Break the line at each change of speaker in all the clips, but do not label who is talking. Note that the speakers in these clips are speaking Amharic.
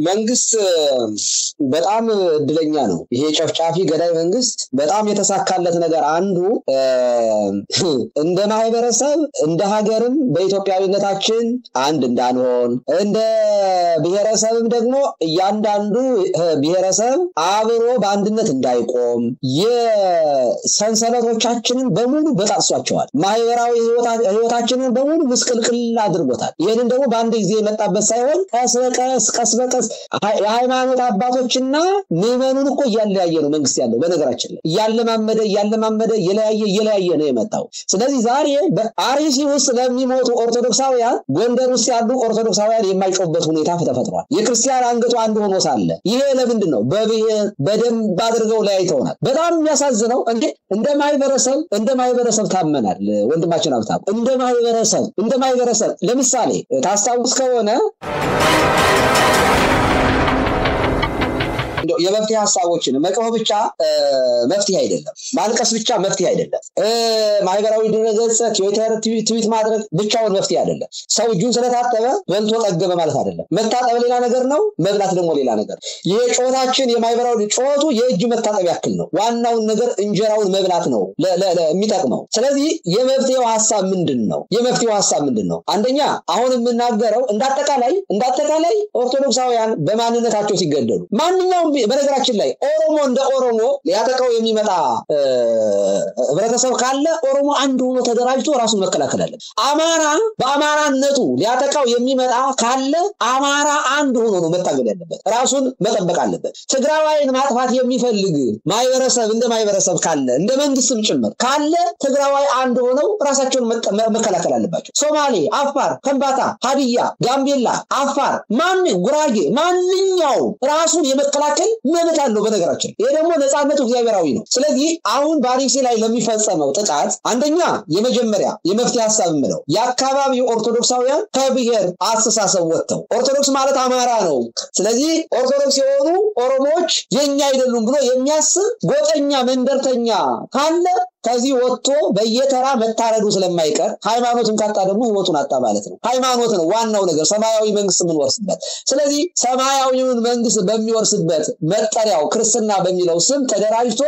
መንግስት በጣም እድለኛ ነው። ይሄ ጨፍጫፊ ገዳይ መንግስት በጣም የተሳካለት ነገር አንዱ እንደ ማህበረሰብ እንደ ሀገርም በኢትዮጵያዊነታችን አንድ እንዳንሆን እንደ ብሔረሰብም ደግሞ እያንዳንዱ ብሔረሰብ አብሮ በአንድነት እንዳይቆም የሰንሰለቶቻችንን በሙሉ በጣጥሷቸዋል። ማህበራዊ ህይወታችንን በሙሉ ምስቅልቅል አድርጎታል። ይሄንን ደግሞ በአንድ ጊዜ የመጣበት ሳይሆን ቀስ በቀስ የሃይማኖት አባቶችና ምዕመኑን እኮ እያለያየ ነው መንግስት ያለው። በነገራችን ላይ እያለማመደ እየለያየ ነው የመጣው። ስለዚህ ዛሬ በአርሲ ውስጥ ለሚሞቱ ኦርቶዶክሳውያን ጎንደር ውስጥ ያሉ ኦርቶዶክሳውያን የማይጮበት ሁኔታ ተፈጥሯል። የክርስቲያን አንገቱ አንድ ሆኖ ሳለ ይሄ ለምንድን ነው? በደንብ አድርገው ለያይተውናል። በጣም የሚያሳዝነው እንደ ማህበረሰብ ታመናል። ወንድማችን አብታም እንደ ማህበረሰብ ለምሳሌ ታስታውስ ከሆነ የመፍትሄ ሐሳቦችን መቅረብ ብቻ መፍትሄ አይደለም። ማልቀስ ብቻ መፍትሄ አይደለም። ማህበራዊ ድረገጽ ትዊት ማድረግ ብቻውን መፍትሄ አይደለም። ሰው እጁን ስለታጠበ በልቶ ጠገበ ማለት አይደለም። መታጠብ ሌላ ነገር ነው፣ መብላት ደግሞ ሌላ ነገር። ይሄ ጮታችን የማህበራዊ ጮቱ የእጅ መታጠብ ያክል ነው። ዋናው ነገር እንጀራውን መብላት ነው የሚጠቅመው። ስለዚህ የመፍትሄው ሐሳብ ምንድነው? አንደኛ አሁን የምናገረው እንዳጠቃላይ ኦርቶዶክሳውያን በማንነታቸው ሲገደሉ ማንኛውም በነገራችን ላይ ኦሮሞ እንደ ኦሮሞ ሊያጠቃው የሚመጣ ህብረተሰብ ካለ ኦሮሞ አንድ ሆኖ ተደራጅቶ ራሱን መከላከል አለበት። አማራ በአማራነቱ ሊያጠቃው የሚመጣ ካለ አማራ አንድ ሆኖ ነው መታገል ያለበት፣ ራሱን መጠበቅ አለበት። ትግራዋይን ማጥፋት የሚፈልግ ማህበረሰብ እንደ ማህበረሰብ ካለ እንደ መንግስትም ጭምር ካለ ትግራዋይ አንድ ሆነው ራሳቸውን መከላከል አለባቸው። ሶማሌ፣ አፋር፣ ከምባታ፣ ሀዲያ፣ ጋምቤላ፣ አፋር፣ ጉራጌ ማንኛው ራሱን የመከላከል መብት አለው። በነገራችን ይሄ ደግሞ ነፃነቱ እግዚአብሔራዊ ነው። ስለዚህ አሁን በአርሲ ላይ ለሚፈጸመው ጥቃት አንደኛ የመጀመሪያ የመፍትሄ ሐሳብ ምለው የአካባቢው ኦርቶዶክሳውያን ከብሔር አስተሳሰብ ወጥተው ኦርቶዶክስ ማለት አማራ ነው፣ ስለዚህ ኦርቶዶክስ የሆኑ ኦሮሞዎች የኛ አይደሉም ብሎ የሚያስብ ጎጠኛ መንደርተኛ ካለ ከዚህ ወጥቶ በየተራ መታረዱ ስለማይቀር ሃይማኖትን ካጣ ደግሞ ህይወቱን አጣ ማለት ነው። ሃይማኖት ነው ዋናው ነገር፣ ሰማያዊ መንግስት የምንወርስበት። ስለዚህ ሰማያዊውን መንግስት በሚወርስበት መጠሪያው ክርስትና በሚለው ስም ተደራጅቶ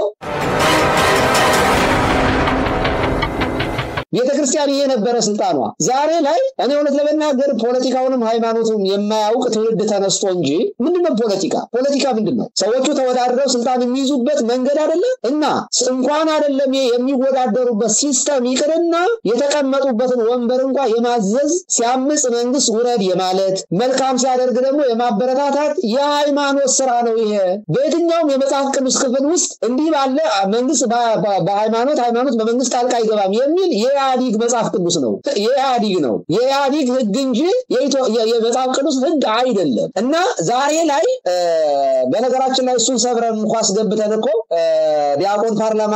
ቤተክርስቲያን የነበረ ስልጣኗ ዛሬ ላይ እኔ እውነት ለመናገር ፖለቲካውንም ሃይማኖቱን የማያውቅ ትውልድ ተነስቶ እንጂ ምንድነው ፖለቲካ ምንድነው? ሰዎቹ ተወዳድረው ስልጣን የሚይዙበት መንገድ አይደለ? እና እንኳን አይደለም የሚወዳደሩበት ሲስተም ይቅርና የተቀመጡበትን ወንበር እንኳን የማዘዝ ሲያምጽ መንግስት ውረድ የማለት መልካም ሲያደርግ ደግሞ የማበረታታት የሃይማኖት ስራ ነው። ይሄ በየትኛውም የመጽሐፍ ቅዱስ ክፍል ውስጥ እንዲህ ባለ መንግስት በሃይማኖት በመንግስት ጣልቃ አይገባም የሚል የኢህአዲግ መጽሐፍ ቅዱስ ነው። የኢህአዲግ ህግ እንጂ የመጽሐፍ ቅዱስ ህግ አይደለም። እና ዛሬ ላይ በነገራችን ላይ እሱን ሰብረን እንኳን አስገብተን እኮ ዲያቆን ፓርላማ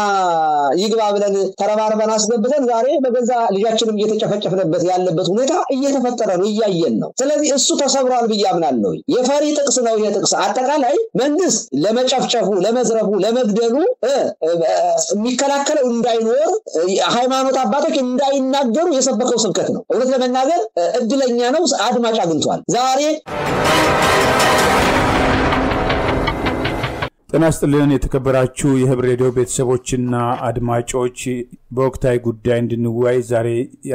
ይግባ ብለን ተረባርበን አስገብተን ዛሬ በገዛ ልጃችንም እየተጨፈጨፈበት ያለበት ሁኔታ እየተፈጠረ ነው፣ እያየን ነው። ስለዚህ እሱ ተሰብሯል ብዬ አምናለሁ። የፈሪ ጥቅስ ነው ይሄ ጥቅስ። አጠቃላይ መንግስት ለመጨፍጨፉ፣ ለመዝረፉ፣ ለመግደሉ የሚከላከለው እንዳይኖር ሃይማኖት አባቶች እንዳይናገሩ የሰበከው ስብከት ነው። እውነት ለመናገር እድለኛ ነው፣ አድማጭ አግኝቷል። ዛሬ
ጤና ይስጥልን የተከበራችሁ የህብር ሬዲዮ ቤተሰቦችና አድማጮች፣ በወቅታዊ ጉዳይ እንድንወያይ ዛሬ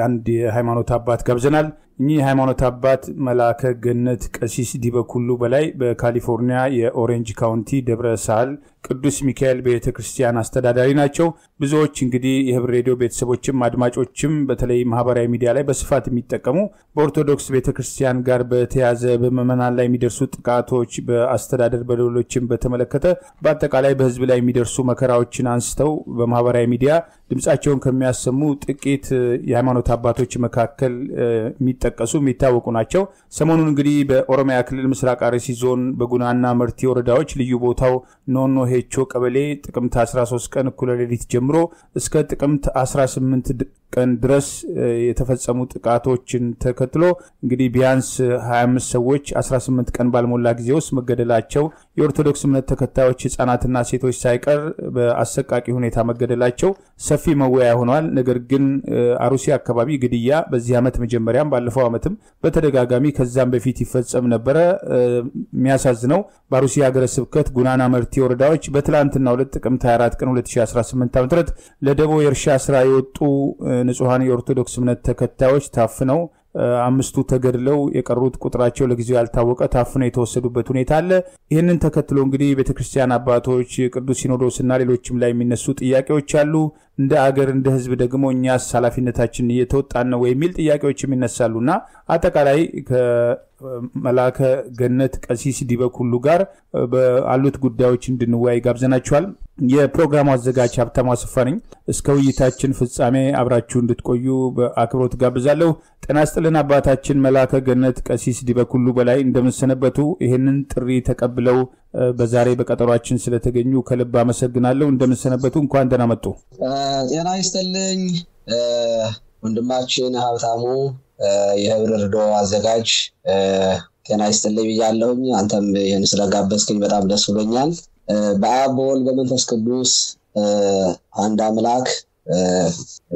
አንድ የሃይማኖት አባት ጋብዘናል። እኚህ ሃይማኖት አባት መላከ ገነት ቀሲስ ዲበኩሉ በላይ በካሊፎርኒያ የኦሬንጅ ካውንቲ ደብረ ሳህል ቅዱስ ሚካኤል ቤተክርስቲያን አስተዳዳሪ ናቸው። ብዙዎች እንግዲህ የህብር ሬዲዮ ቤተሰቦችም አድማጮችም በተለይ ማህበራዊ ሚዲያ ላይ በስፋት የሚጠቀሙ በኦርቶዶክስ ቤተክርስቲያን ጋር በተያዘ በመመናን ላይ የሚደርሱ ጥቃቶች በአስተዳደር በሌሎችም በተመለከተ በአጠቃላይ በህዝብ ላይ የሚደርሱ መከራዎችን አንስተው በማህበራዊ ሚዲያ ድምጻቸውን ከሚያሰሙ ጥቂት የሃይማኖት አባቶች መካከል የሚጠቀሱ የሚታወቁ ናቸው። ሰሞኑን እንግዲህ በኦሮሚያ ክልል ምስራቅ አርሲ ዞን በጉናና መርቲ ወረዳዎች ልዩ ቦታው ኖኖ ሄቾ ቀበሌ ጥቅምት 13 ቀን እኩለ ሌሊት ጀምሮ እስከ ጥቅምት 18 ቀን ድረስ የተፈጸሙ ጥቃቶችን ተከትሎ እንግዲህ ቢያንስ 25 ሰዎች 18 ቀን ባልሞላ ጊዜ ውስጥ መገደላቸው የኦርቶዶክስ እምነት ተከታዮች ህፃናትና ሴቶች ሳይቀር በአሰቃቂ ሁኔታ መገደላቸው ሰፊ መወያ ሆኗል። ነገር ግን አሩሲ አካባቢ ግድያ በዚህ ዓመት መጀመሪያም ባለፈው ዓመትም በተደጋጋሚ ከዛም በፊት ይፈጸም ነበር። የሚያሳዝነው በአሩሲ ሀገረ ስብከት ጉናና መርቲ ወረዳዎች በትላንትና ጥቅምት 24 ቀን 2018 ዓ.ም ለደቦ የእርሻ ስራ የወጡ ንጹሃን የኦርቶዶክስ እምነት ተከታዮች ታፍነው 5 ተገድለው የቀሩት ቁጥራቸው ለጊዜው ያልታወቀ ታፍነው የተወሰዱበት ሁኔታ አለ። ይህንን ተከትሎ እንግዲህ ቤተክርስቲያን አባቶች ቅዱስ ሲኖዶስና ሌሎችም ላይ የሚነሱ ጥያቄዎች አሉ። እንደ አገር እንደ ህዝብ ደግሞ እኛስ ኃላፊነታችንን እየተወጣን ነው የሚል ጥያቄዎችም ይነሳሉና አጠቃላይ ከመላከ ገነት ቀሲስ ዲበኩሉ ጋር በአሉት ጉዳዮች እንድንወያይ ጋብዘናችኋል። የፕሮግራሙ አዘጋጅ ሀብታሙ አሰፋ ነኝ። እስከ ውይይታችን ፍጻሜ አብራችሁ እንድትቆዩ በአክብሮት ጋብዛለሁ። ጤና ይስጥልን አባታችን መላከ ገነት ቀሲስ ዲበኩሉ በላይ እንደምንሰነበቱ። ይሄንን ጥሪ ተቀብለው በዛሬ በቀጠሯችን ስለተገኙ ከልብ አመሰግናለሁ። እንደምንሰነበቱ እንኳን ደህና መጡ።
ጤና ይስጥልኝ ወንድማችን ሀብታሙ የህብር ሬዲዮ አዘጋጅ ጤና ይስጥልኝ ብያለሁኝ። አንተም ይሄን ስለጋበዝከኝ በጣም ደስ ብሎኛል። በአብ በወልድ በመንፈስ ቅዱስ አንድ አምላክ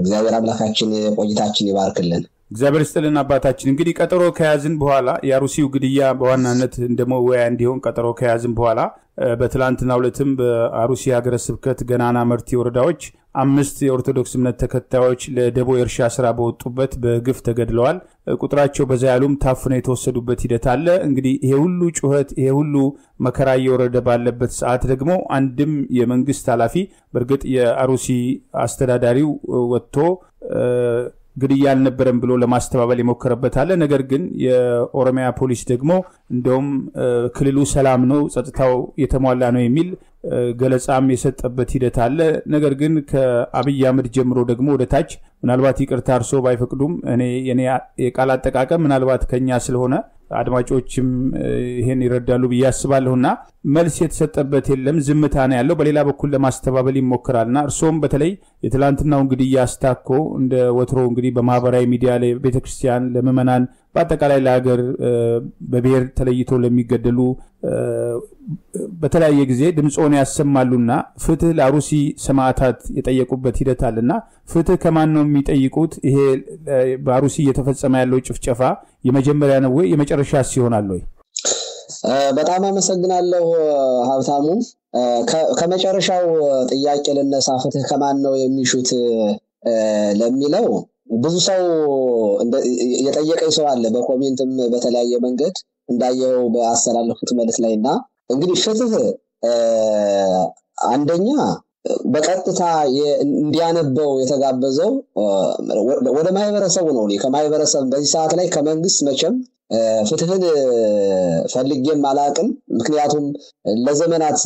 እግዚአብሔር አምላካችን ቆይታችን ይባርክልን።
እግዚአብሔር ይስጥልን አባታችን። እንግዲህ ቀጠሮ ከያዝን በኋላ የአሩሲው ግድያ በዋናነት እንደመወያ እንዲሆን ቀጠሮ ከያዝን በኋላ በትላንትናው ዕለትም በአሩሲ ሀገረ ስብከት ገናና መርቲ ወረዳዎች 5 የኦርቶዶክስ እምነት ተከታዮች ለደቦ የእርሻ ስራ በወጡበት በግፍ ተገድለዋል። ቁጥራቸው በዛ ያሉም ታፍነው የተወሰዱበት ሂደት አለ። እንግዲህ ይሄ ሁሉ ጩኸት ይሄ ሁሉ መከራ እየወረደ ባለበት ሰዓት ደግሞ አንድም የመንግስት ኃላፊ በእርግጥ የአሩሲ አስተዳዳሪው ወጥቶ ግድያ አልነበረም ብሎ ለማስተባበል የሞከረበት አለ። ነገር ግን የኦሮሚያ ፖሊስ ደግሞ እንደውም ክልሉ ሰላም ነው ጸጥታው የተሟላ ነው የሚል ገለጻም የሰጠበት ሂደት አለ። ነገር ግን ከአብይ አህመድ ጀምሮ ደግሞ ወደታች ምናልባት ይቅርታ አርሶ ባይፈቅዱም የኔ የቃል አጠቃቀም ምናልባት ከኛ ስለሆነ አድማጮችም ይሄን ይረዳሉ ብዬ አስባለሁና መልስ የተሰጠበት የለም፣ ዝምታ ነው ያለው። በሌላ በኩል ለማስተባበል ይሞክራልና እርሶም በተለይ የትላንትናው እንግዲህ ያስታኮ እንደ ወትሮ እንግዲህ በማህበራዊ ሚዲያ ላይ ቤተክርስቲያን ለምእመናን በአጠቃላይ ለሀገር በብሔር ተለይቶ ለሚገደሉ በተለያየ ጊዜ ድምጾን ያሰማሉና ፍትህ ለአሩሲ ሰማዕታት የጠየቁበት ሂደት አለና ፍትህ ከማን ነው የሚጠይቁት? ይሄ በአሩሲ እየተፈጸመ ያለው ጭፍጨፋ የመጀመሪያ ነው ወይ የመጨረሻስ ይሆናል ወይ?
በጣም አመሰግናለሁ ሀብታሙ። ከመጨረሻው ጥያቄ ልነሳ። ፍትህ ከማን ነው የሚሹት ለሚለው ብዙ ሰው የጠየቀኝ ሰው አለ በኮሜንትም በተለያየ መንገድ እንዳየው በአስተላለፉት መልእክት ላይና እንግዲህ ፍትህ አንደኛ በቀጥታ እንዲያነበው የተጋበዘው ወደ ማህበረሰቡ ነው። ከማህበረሰብ በዚህ ሰዓት ላይ ከመንግስት መቼም ፍትህን ፈልጌም አላቅም። ምክንያቱም ለዘመናት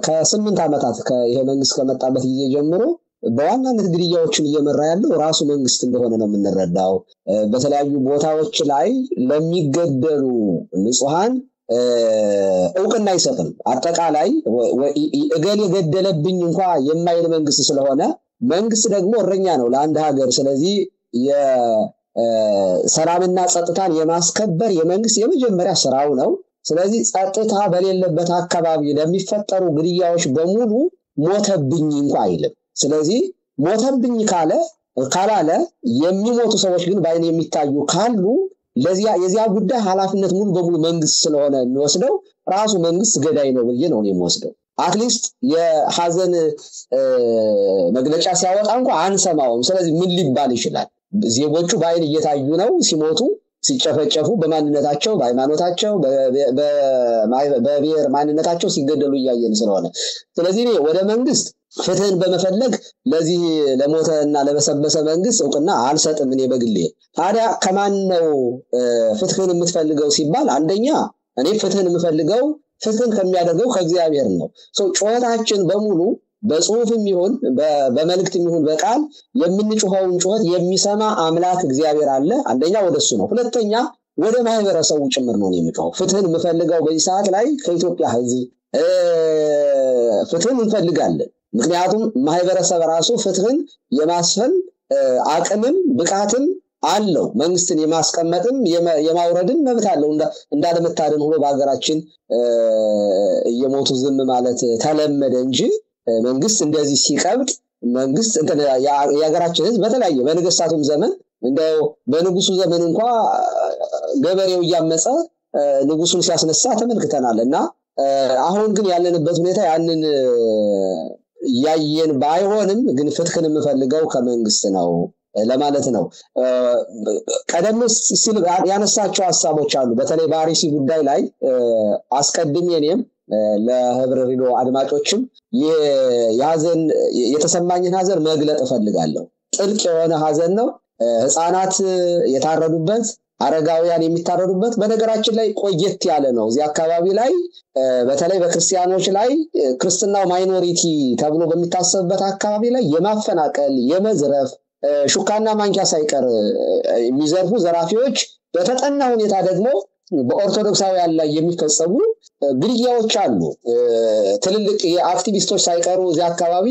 ከ8 ዓመታት ይሄ መንግስት ከመጣበት ጊዜ ጀምሮ በዋናነት ግድያዎችን እየመራ ያለው ራሱ መንግስት እንደሆነ ነው የምንረዳው። በተለያዩ ቦታዎች ላይ ለሚገደሉ ንጹሃን እውቅና አይሰጥም። አጠቃላይ እገሌ ገደለብኝ እንኳን የማይል መንግስት ስለሆነ መንግስት ደግሞ እረኛ ነው ለአንድ ሀገር። ስለዚህ የሰላምና ጸጥታን የማስከበር የመንግስት የመጀመሪያ ስራው ነው። ስለዚህ ጸጥታ በሌለበት አካባቢ ለሚፈጠሩ ግድያዎች በሙሉ ሞተብኝ እንኳን አይልም። ስለዚህ ሞተብኝ ካላለ የሚሞቱ ሰዎች ግን ባይን የሚታዩ ካሉ የዚያ ጉዳይ ኃላፊነት ሙሉ በሙሉ መንግስት ስለሆነ የሚወስደው ራሱ መንግስት ገዳይ ነው ብዬ ነው የሚወስደው። አትሊስት የሐዘን መግለጫ ሲያወጣ እንኳን አንሰማውም። ስለዚህ ምን ሊባል ይችላል? ዜጎቹ ባይን እየታዩ ነው ሲሞቱ ሲጨፈጨፉ በማንነታቸው በሃይማኖታቸው በብሔር ማንነታቸው ሲገደሉ እያየን ስለሆነ ስለዚህ ወደ መንግስት ፍትህን በመፈለግ ለዚህ ለሞተና ለበሰበሰ መንግስት እውቅና አልሰጥም እኔ በግሌ። ታዲያ ከማን ነው ፍትህን የምትፈልገው ሲባል አንደኛ እኔ ፍትህን የምፈልገው ፍትህን ከሚያደርገው ከእግዚአብሔር ነው። ጩኸታችን በሙሉ በጽሁፍም ይሁን በመልእክትም ይሁን በቃል የምንጮኸውን ጩኸት የሚሰማ አምላክ እግዚአብሔር አለ። አንደኛ ወደሱ ነው። ሁለተኛ ወደ ማህበረሰቡ ጭምር ነው የሚጮኸው። ፍትህን የምፈልገው በዚህ ሰዓት ላይ ከኢትዮጵያ ህዝብ ፍትህን እንፈልጋለን። ምክንያቱም ማህበረሰብ ራሱ ፍትህን የማስፈን አቅምም ብቃትም አለው መንግስትን የማስቀመጥም የማውረድም መብት አለው እንዳለመታደን ሆኖ በአገራችን እየሞቱ ዝም ማለት ተለመደ እንጂ መንግስት እንደዚህ ሲቀብጥ መንግስት የሀገራችን ህዝብ በተለያየ በንግስታቱም ዘመን እንደው በንጉሱ ዘመን እንኳን ገበሬው ያመፀ ንጉሱን ሲያስነሳ ተመልክተናልና አሁን ግን ያለንበት ሁኔታ ያንን ያየን ባይሆንም ግን ፍትህን የምፈልገው ከመንግስት ነው ለማለት ነው። ቀደም ሲል ያነሳቸው ሐሳቦች አሉ። በተለይ በአርሲ ጉዳይ ላይ አስቀድሜ እኔም ለህብረ ሬዲዮ አድማጮችም የሐዘን የተሰማኝን ሐዘን መግለጥ እፈልጋለሁ። ጥልቅ የሆነ ሐዘን ነው። ህፃናት የታረዱበት አረጋውያን የሚታረዱበት በነገራችን ላይ ቆየት ያለ ነው። እዚህ አካባቢ ላይ በተለይ በክርስቲያኖች ላይ ክርስትናው ማይኖሪቲ ተብሎ በሚታሰብበት አካባቢ ላይ የማፈናቀል የመዝረፍ ሹካና ማንኪያ ሳይቀር የሚዘርፉ ዘራፊዎች በተጠና ሁኔታ ደግሞ በኦርቶዶክሳውያን ላይ የሚፈጸሙ ግድያዎች አሉ። ትልልቅ የአክቲቪስቶች ሳይቀሩ እዚህ አካባቢ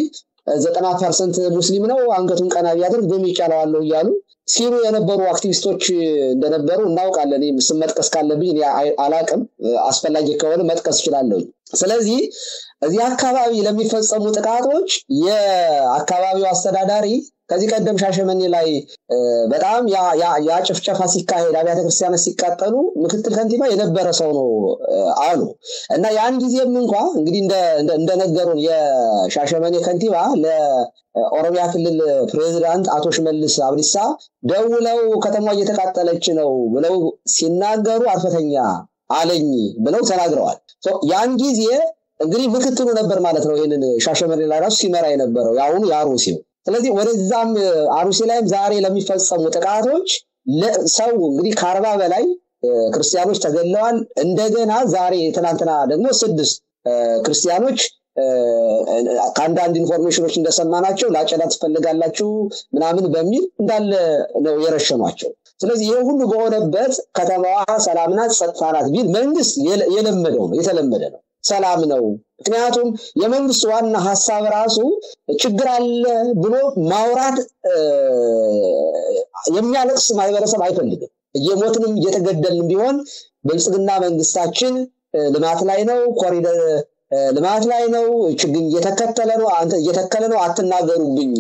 90% ሙስሊም ነው አንገቱን ቀና ቢያደርግ በሚጫላው ይያሉ ሲሩ የነበሩ አክቲቪስቶች እንደነበሩ እናውቃለን። ስም መጥቀስ ካለብኝ እኔ አላቅም፣ አስፈላጊ ከሆነ መጥቀስ እችላለሁ። ስለዚህ እዚህ አካባቢ ለሚፈጸሙ ጥቃቶች የአካባቢው አስተዳዳሪ ከዚህ ቀደም ሻሸመኔ ላይ በጣም ያ ጭፍጨፋ ሲካሄድ አብያተ ክርስቲያናት ሲቃጠሉ ምክትል ከንቲባ የነበረ ሰው ነው አሉ እና ያን ጊዜም እንኳን እንግዲህ እንደነገሩን የሻሸመኔ ከንቲባ ለኦሮሚያ ክልል ፕሬዝዳንት አቶ ሽመልስ አብዲሳ ደውለው ከተማዋ እየተቃጠለች ነው ብለው ሲናገሩ አርፈተኛ አለኝ ብለው ተናግረዋል። ያን ጊዜ እንግዲህ ምክትሉ ነበር ማለት ነው ይሄንን ሻሸመኔ ላይ ራሱ ሲመራ የነበረው ያሁኑ ያሩሲው። ስለዚህ ወደዛም አሩሲ ላይም ዛሬ ለሚፈጸሙ ጥቃቶች ሰው እንግዲህ ከ40 በላይ ክርስቲያኖች ተገለዋል። እንደገና ዛሬ ትናንትና ደግሞ 6 ክርስቲያኖች ከአንዳንድ ኢንፎርሜሽኖች እንደሰማናቸው ላጨዳ ትፈልጋላችሁ ምናምን በሚል እንዳለ ነው የረሸኗቸው። ስለዚህ ይሄ ሁሉ በሆነበት ከተማዋ ሰላምና ጸጥታ ናት ቢል መንግስት የለመደው ነው የተለመደ ነው ሰላም ነው። ምክንያቱም የመንግስት ዋና ሐሳብ ራሱ ችግር አለ ብሎ ማውራት የሚያለቅስ ማህበረሰብ አይፈልግም። እየሞትንም እየተገደልን ቢሆን ብልጽግና መንግስታችን ልማት ላይ ነው፣ ኮሪደር ልማት ላይ ነው፣ ችግኝ እየተከለ ነው አትናገሩብኝ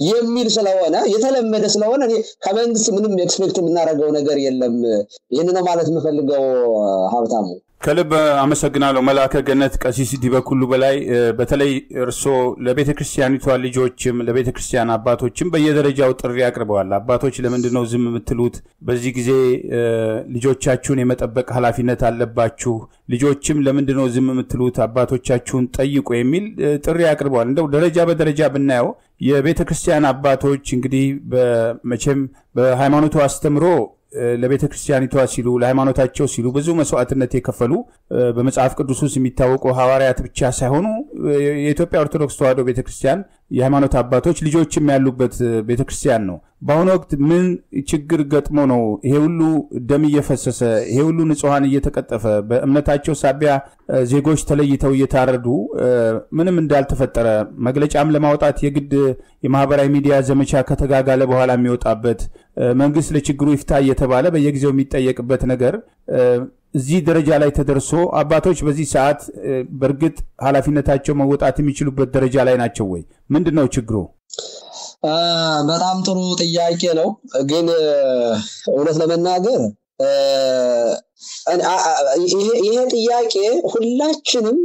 የሚል ስለሆነ የተለመደ ስለሆነ እኔ ከመንግስት ምንም ኤክስፔክት የምናደርገው ነገር የለም። ይሄን ነው ማለት የምፈልገው ሀብታሙ።
ከልብ አመሰግናለሁ መላከ ገነት ቀሲስ ዲበኩሉ በላይ። በተለይ እርሶ ለቤተክርስቲያኒቷ ልጆችም ለቤተክርስቲያን አባቶችም በየደረጃው ጥሪ አቅርበዋል። አባቶች ለምንድነው ዝም የምትሉት? በዚህ ጊዜ ልጆቻችሁን የመጠበቅ ኃላፊነት አለባችሁ። ልጆችም ለምንድነው ዝም የምትሉት? አባቶቻችሁን ጠይቁ የሚል ጥሪ አቅርበዋል። እንደው ደረጃ በደረጃ ብናየው የቤተክርስቲያን አባቶች እንግዲህ በመቼም በሃይማኖቱ አስተምሮ ለቤተክርስቲያኒቷ ሲሉ ለሃይማኖታቸው ሲሉ ብዙ መስዋዕትነት የከፈሉ በመጽሐፍ ቅዱስ ውስጥ የሚታወቁ ሐዋርያት ብቻ ሳይሆኑ የኢትዮጵያ ኦርቶዶክስ ተዋሕዶ ቤተክርስቲያን የሃይማኖት አባቶች ልጆችም ያሉበት ቤተክርስቲያን ነው። በአሁኑ ወቅት ምን ችግር ገጥሞ ነው ይሄ ሁሉ ደም እየፈሰሰ ይሄ ሁሉ ንጹሃን እየተቀጠፈ በእምነታቸው ሳቢያ ዜጎች ተለይተው እየታረዱ ምንም እንዳልተፈጠረ መግለጫም ለማውጣት የግድ የማህበራዊ ሚዲያ ዘመቻ ከተጋጋለ በኋላ የሚወጣበት መንግስት ለችግሩ ይፍታ እየተባለ በየጊዜው የሚጠየቅበት ነገር እዚህ ደረጃ ላይ ተደርሶ አባቶች በዚህ ሰዓት በርግጥ ኃላፊነታቸው መወጣት የሚችሉበት ደረጃ ላይ ናቸው ወይ? ምንድነው ችግሩ?
በጣም ጥሩ ጥያቄ ነው። ግን እውነት ለመናገር ይሄ ጥያቄ ሁላችንም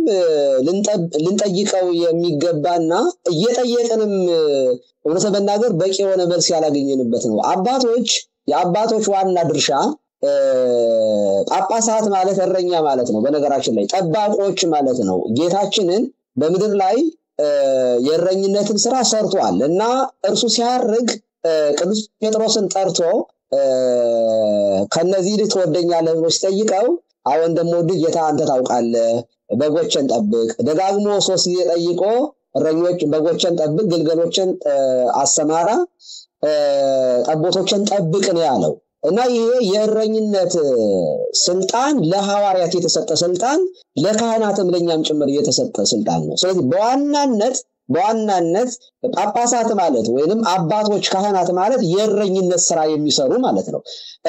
ልንጠይቀው የሚገባና እየጠየቅንም እውነት ለመናገር በቂ የሆነ መልስ ያላገኘንበት ነው። የአባቶች ዋና ድርሻ ጳጳሳት ማለት እረኛ ማለት ነው። በነገራችን ላይ ጠባቆች ማለት ነው። ጌታችንን በምድር ላይ የእረኝነትን ስራ ሰርቷል እና እርሱ ሲያርግ ቅዱስ ጴጥሮስን ጠርቶ ከነዚህ ልትወደኛለህ ብሎ ሲጠይቀው አዎ እንደምወድህ ጌታ አንተ ታውቃለህ፣ በጎችን ጠብቅ። ደጋግሞ 3 ጊዜ ጠይቆ እረኞች በጎችን ጠብቅ፣ ግልገሎችን አሰማራ፣ ጠቦቶችን ጠብቅ ነው ያለው። እና ይሄ የእረኝነት ስልጣን ለሐዋርያት የተሰጠ ስልጣን ለካህናትም ለኛም ጭምር የተሰጠ ስልጣን ነው። ስለዚህ በዋናነት በዋናነት ጳጳሳት ማለት ወይንም አባቶች ካህናት ማለት የእረኝነት ስራ የሚሰሩ ማለት ነው።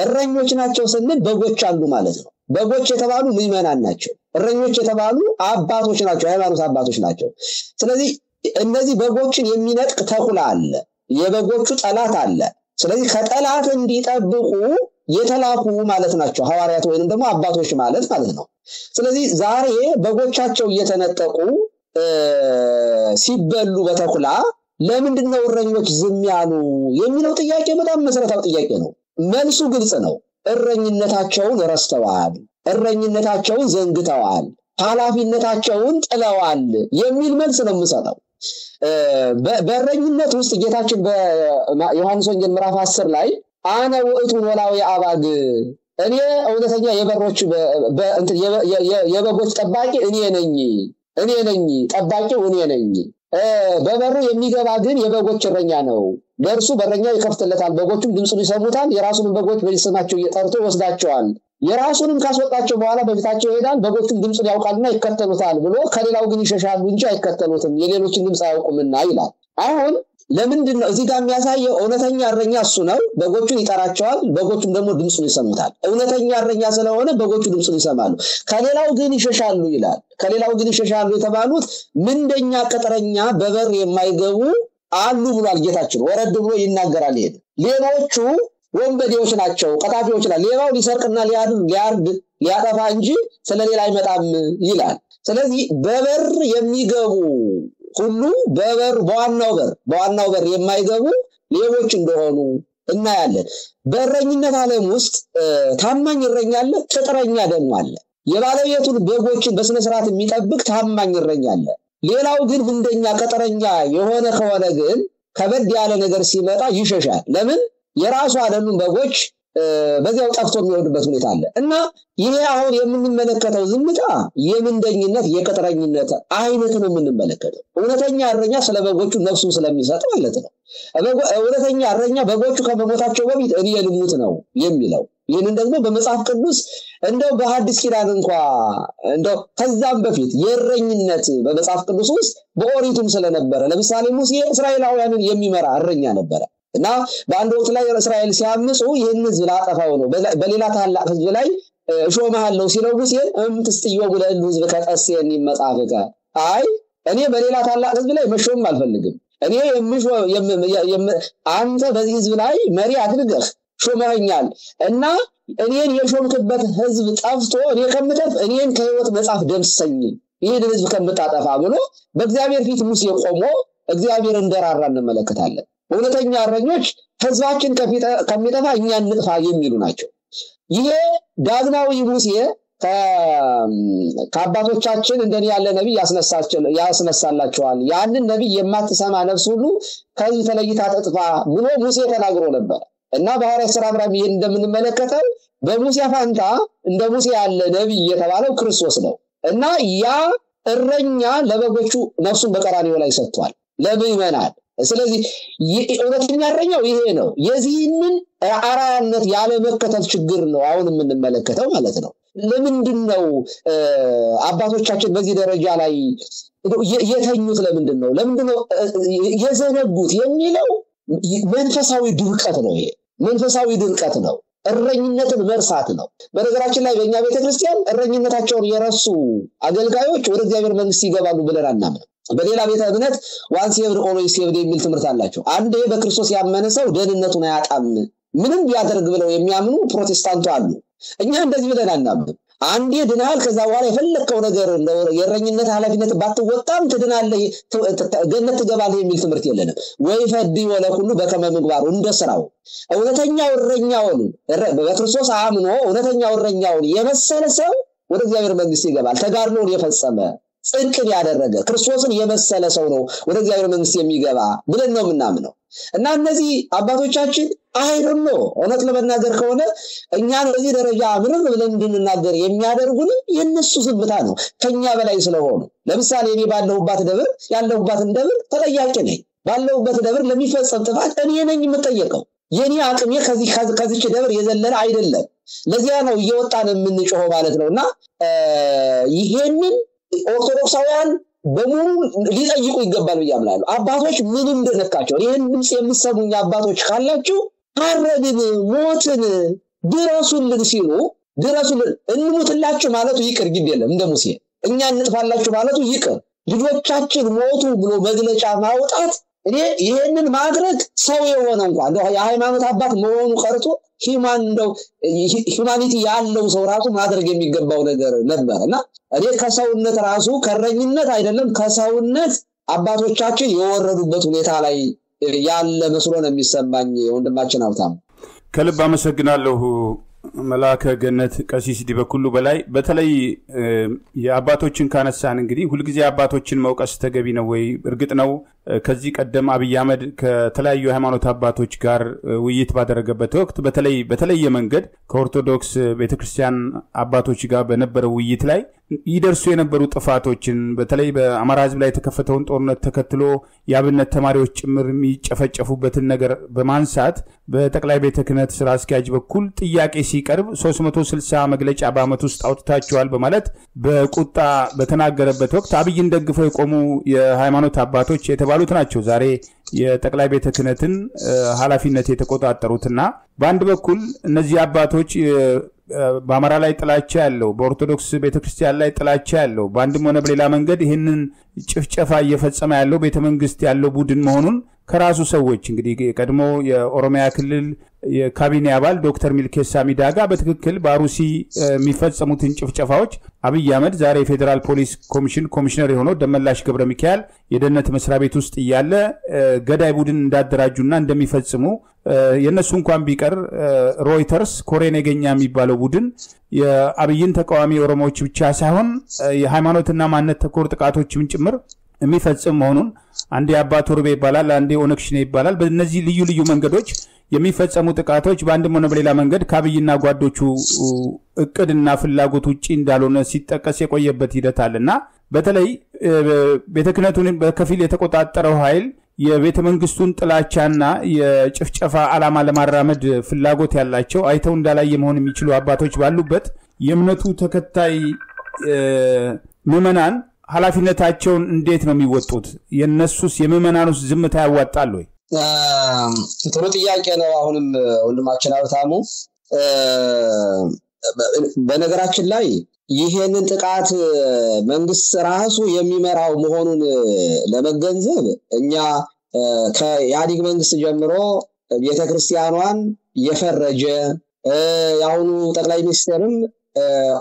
እረኞች ናቸው ስንል በጎች አሉ ማለት ነው። በጎች የተባሉ ምዕመናን ናቸው። እረኞች የተባሉ አባቶች ናቸው፣ ሃይማኖት አባቶች ናቸው። ስለዚህ እነዚህ በጎችን የሚነጥቅ ተኩላ አለ፣ የበጎቹ ጠላት አለ። ስለዚህ ከጠላት እንዲጠብቁ የተላኩ ማለት ናቸው ሐዋርያት ወይንም ደግሞ አባቶች ማለት ነው። ስለዚህ ዛሬ በጎቻቸው እየተነጠቁ ሲበሉ በተኩላ ለምንድነው እረኞች ዝም ያሉ የሚለው ጥያቄ በጣም መሰረታዊ ጥያቄ ነው። መልሱ ግልጽ ነው። እረኝነታቸውን ረስተዋል፣ እረኝነታቸውን ዘንግተዋል፣ ኃላፊነታቸውን ጥለዋል የሚል መልስ ነው የምሰጠው። በእረኝነት ውስጥ ጌታችን በዮሐንስ ወንጌል ምዕራፍ 10 ላይ አነ ውእቱ ኖላዊ አባግ፣ እኔ እውነተኛ የበሮች የበጎች ጠባቂ እኔ ነኝ፣ ጠባቂው እኔ ነኝ። በበሩ የሚገባ ግን የበጎች እረኛ ነው። ለእርሱ በረኛው ይከፍትለታል፣ በጎቹም ድምፁን ይሰሙታል። የራሱንም በጎች በስማቸው እየጠርቶ ይወስዳቸዋል። የራሱንም ካስወጣቸው በኋላ በፊታቸው ይሄዳል፣ በጎቹም ድምፁን ያውቃልና ይከተሉታል ብሎ ከሌላው ግን ይሸሻሉ እንጂ አይከተሉትም፣ የሌሎችን ድምፅ አያውቁምና ይላል። አሁን ለምንድን ነው እዚህ ጋር የሚያሳየው? እውነተኛ እረኛ እሱ ነው። በጎቹን ይጠራቸዋል፣ በጎቹም ደግሞ ድምፁን ይሰሙታል። እውነተኛ እረኛ ስለሆነ በጎቹ ድምፁን ይሰማሉ። ከሌላው ግን ይሸሻሉ ይላል። ከሌላው ግን ይሸሻሉ የተባሉት ምንደኛ ቅጥረኛ በበር የማይገቡ አሉ ብሏል ጌታችን። ወረድ ብሎ ይናገራል። ይሄ ሌሎቹ ወንበዴዎች ናቸው፣ ቀጣፊዎች ናቸው። ሌባው ሊሰርቅና ሊያርድ ሊያጠፋ እንጂ ስለሌላ አይመጣም ይላል። ስለዚህ በበር የሚገቡ ሁሉ በዋናው በር የማይገቡ ሌቦች እንደሆኑ እናያለን። በእረኝነት ዓለም ውስጥ ታማኝ እረኛ አለ፣ ቅጥረኛ ደግሞ አለ። የባለቤቱን በጎችን በስነ ስርዓት የሚጠብቅ ታማኝ እረኛ አለ። ሌላው ግን ምንደኛ ቅጥረኛ የሆነ ከሆነ ግን ከበድ ያለ ነገር ሲመጣ ይሸሻል። ለምን? የራሱ አይደሉም በጎች በዚያው ጠፍቶ የሚወድበት ሁኔታ አለ። እና ይሄ አሁን የምንመለከተው ዝምታ የምንደኝነት የቅጥረኝነት አይነት ነው የምንመለከተው። እውነተኛ እረኛ ስለ በጎቹ ነፍሱን ስለሚሰጥ ማለት ነው። እውነተኛ እረኛ በጎቹ ከመሞታቸው በፊት እኔ ልሙት ነው የሚለው። ይህንን ደግሞ በመጽሐፍ ቅዱስ እንደው በሐዲስ ኪዳን እንደው ከዛም በፊት የእረኝነት በመጽሐፍ ቅዱስ ውስጥ በኦሪቱም ስለነበረ፣ ለምሳሌ ሙሴ እስራኤላውያንን የሚመራ እረኛ ነበረ እና በአንድ ወቅት ላይ እስራኤል ሲያምፁ ይህን ህዝብ ላጠፋው ነው በሌላ ታላቅ ህዝብ ላይ እሾምሃለሁ ሲለው ሙሴ እምትስጥዮ ለእሉ ህዝብ ከቀሴን ይመጻፈከ፣ አይ እኔ በሌላ ታላቅ ህዝብ ላይ መሾም አልፈልግም፣ እኔ አንተ በዚህ ህዝብ ላይ መሪ አድርገህ ሾመኸኛል እና እኔን የሾምክበት ህዝብ ጠፍቶ እኔ ከምጠፍ እኔን ከህይወት መጽሐፍ ደምሰኝ፣ ይህን ህዝብ ከምታጠፋ ብሎ በእግዚአብሔር ፊት ሙሴ ቆሞ እግዚአብሔር እንደራራ እንመለከታለን። እውነተኛ እረኞች ህዝባችን ከሚጠፋ እኛን እንጥፋ የሚሉ ናቸው። ይሄ ዳግማዊ ሙሴ ከአባቶቻችን እንደኔ ያለ ነብይ ያስነሳላቸዋል፣ ያንን ነብይ የማትሰማ ነፍስ ሁሉ ከዚህ ተለይታ ትጥፋ ብሎ ሙሴ ተናግሮ ነበር እና በሐዋርያት ሥራ ምዕራፍ ይሄን እንደምንመለከተው በሙሴ ፋንታ እንደ ሙሴ ያለ ነብይ የተባለው ክርስቶስ ነው እና ያ እረኛ ለበጎቹ ነፍሱን በቀራንዮ ላይ ሰጥቷል ለምዕመናን። ስለዚህ እውነተኛ እረኛው ይሄ ነው። የዚህንን አራያነት ያለ መከተል ችግር ነው አሁን የምንመለከተው ማለት ነው። ለምንድነው አባቶቻችን በዚህ ደረጃ ላይ የተኙት? ለምንድነው የዘነጉት የሚለው መንፈሳዊ ድርቀት ነው። ይሄ መንፈሳዊ ድርቀት ነው፣ እረኝነትን መርሳት ነው። በነገራችን ላይ በእኛ ቤተክርስቲያን እረኝነታቸውን የረሱ አገልጋዮች ወደ እግዚአብሔር መንግስት ይገባሉ ብለን አናምንም። በሌላ ቤተ እምነት ዋንስ የብር ኦሎይስ የብር የሚል ትምህርት አላቸው። አንዴ በክርስቶስ ያመነ ሰው ደህንነቱን አያጣም ምንም ያደርግ ብለው የሚያምኑ ፕሮቴስታንቱ አሉ። እኛ እንደዚህ ብለን አናምንም። አንዴ ድናል፣ ከዛ በኋላ የፈለከው ነገር የእረኝነት ኃላፊነት ባትወጣም ትድናለህ፣ ገነት ትገባለህ የሚል ትምህርት የለንም። ወይ ፈዲ ወለ ሁሉ በከመ ምግባሩ እንደስራው እውነተኛው እረኛውን በክርስቶስ አምኖ እውነተኛው እረኛውን የመሰለ ሰው ወደ እግዚአብሔር መንግስት ይገባል። ተጋድሎን የፈጸመ ጽድቅን ያደረገ ክርስቶስን የመሰለ ሰው ነው ወደ እግዚአብሔር መንግስት የሚገባ ብለን ነው የምናምነው። እና እነዚህ አባቶቻችን አይደል ነው እውነት ለመናገር ከሆነ እኛን በዚህ ደረጃ ምንም ብለን እንድንናገር የሚያደርጉን የነሱ ዝምታ ነው ከኛ በላይ ስለሆኑ። ለምሳሌ እኔ ባለሁባት ደብር ያለሁባትን ደብር ተጠያቂ ነኝ። ባለሁበት ደብር ለሚፈጸም ጥፋት እኔ ነኝ የምጠየቀው። የኔ አቅሜ ከዚች ደብር የዘለለ አይደለም። ለዚያ ነው እየወጣን የምንጮኸው ማለት ነውና ይሄንን ኦርቶዶክሳውያን በሙሉ ሊጠይቁ ይገባል ብያምናለሁ። አባቶች ምን እንደነካቸው ይሄን ድምጽ የምትሰሙኝ አባቶች ካላችሁ አረድን ሞትን ድረሱልን ሲሉ ድረሱልን እንሙትላችሁ ማለቱ ይቅር ግድ የለም እንደ ሙሴ እኛ እንጥፋላችሁ ማለቱ ይቅር ልጆቻችን ሞቱ ብሎ መግለጫ ማውጣት እኔ ይሄንን ማድረግ ሰው የሆነ እንኳን የሃይማኖት አባት መሆኑ ቀርቶ ሂማኒቲ ያለው ሰው ራሱ ማድረግ የሚገባው ነገር ነበርና እኔ ከሰውነት ራሱ ከረኝነት አይደለም ከሰውነት አባቶቻችን የወረዱበት ሁኔታ ላይ ያለ መስሎ ነው የሚሰማኝ ወንድማችን ሀብታም
ከልብ አመሰግናለሁ መላከ ገነት ቀሲስ ዲበኩሉ በላይ በተለይ የአባቶችን ካነሳን እንግዲህ ሁሉ ጊዜ አባቶችን መውቀስ ተገቢ ነው ወይ እርግጥ ነው ከዚህ ቀደም አብይ አህመድ ከተለያዩ ሃይማኖት አባቶች ጋር ውይይት ባደረገበት ወቅት በተለይ መንገድ ከኦርቶዶክስ ቤተክርስቲያን አባቶች ጋር በነበረው ውይይት ላይ ይደርሱ የነበሩ ጥፋቶችን በተለይ በአማራ ህዝብ ላይ የተከፈተውን ጦርነት ተከትሎ ያብነት ተማሪዎች ጭምር የሚጨፈጨፉበትን ነገር በማንሳት በጠቅላይ ቤተ ክህነት ስራ አስኪያጅ በኩል ጥያቄ ሲቀርብ 360 መግለጫ በአመት ውስጥ አውጥታቸዋል በማለት በቁጣ በተናገረበት ወቅት አብይን ደግፈው የቆሙ የሃይማኖት አባቶች የተባሉት ናቸው ዛሬ የጠቅላይ ቤተ ክህነትን ኃላፊነት የተቆጣጠሩትና በአንድ በኩል እነዚህ አባቶች በአማራ ላይ ጥላቻ ያለው በኦርቶዶክስ ቤተክርስቲያን ላይ ጥላቻ ያለው በአንድም ሆነ በሌላ መንገድ ይሄንን ጭፍጨፋ እየፈጸመ ያለው ቤተመንግስት ያለው ቡድን መሆኑን ከራሱ ሰዎች እንግዲህ ቀድሞ የኦሮሚያ ክልል የካቢኔ አባል ዶክተር ሚልኬሳ ሚዳጋ በትክክል ባሩሲ የሚፈጸሙትን ጭፍጨፋዎች አብይ አህመድ ዛሬ ፌደራል ፖሊስ ኮሚሽነር የሆነው ደመላሽ ገብረ ሚካኤል የደህንነት መስሪያ ቤት ውስጥ ያለ ገዳይ ቡድን እንዳደራጁና እንደሚፈጽሙ የነሱ እንኳን ቢቀር ሮይተርስ ኮሬን የገኛ የሚባለው ቡድን የአብይን ተቃዋሚ ኦሮሞዎች ብቻ ሳይሆን የሃይማኖትና ማንነት ተኮር ጥቃቶችም ጭምር የሚፈጽም መሆኑን አንዴ አባ ቶርቤ ይባላል አንዴ ኦነክሽኔ ይባላል በእነዚህ ልዩ መንገዶች የሚፈጸሙ ጥቃቶች በአንድም ሆነ በሌላ መንገድ ካብይና ጓዶቹ እቅድና ፍላጎት ውጪ እንዳልሆነ ሲጠቀስ የቆየበት ሂደት አለና በተለይ ቤተክህነቱን በከፊል የተቆጣጠረው ኃይል የቤተ መንግስቱን ጥላቻና የጭፍጨፋ ዓላማ ለማራመድ ፍላጎት ያላቸው አይተው እንዳላየ መሆን የሚችሉ አባቶች ባሉበት የእምነቱ ተከታይ ምዕመናን ኃላፊነታቸውን እንዴት ነው የሚወጡት የነሱስ የምዕመናኑስ ዝምታ ያዋጣል ወይ
ጥሩ ጥያቄ ነው አሁንም ወንድማችን ሀብታሙ በነገራችን ላይ ይሄንን ጥቃት መንግስት ራሱ የሚመራው መሆኑን ለመገንዘብ እኛ ከኢህአዴግ መንግስት ጀምሮ ቤተክርስቲያኗን የፈረጀ ያሁኑ ጠቅላይ ሚኒስትርም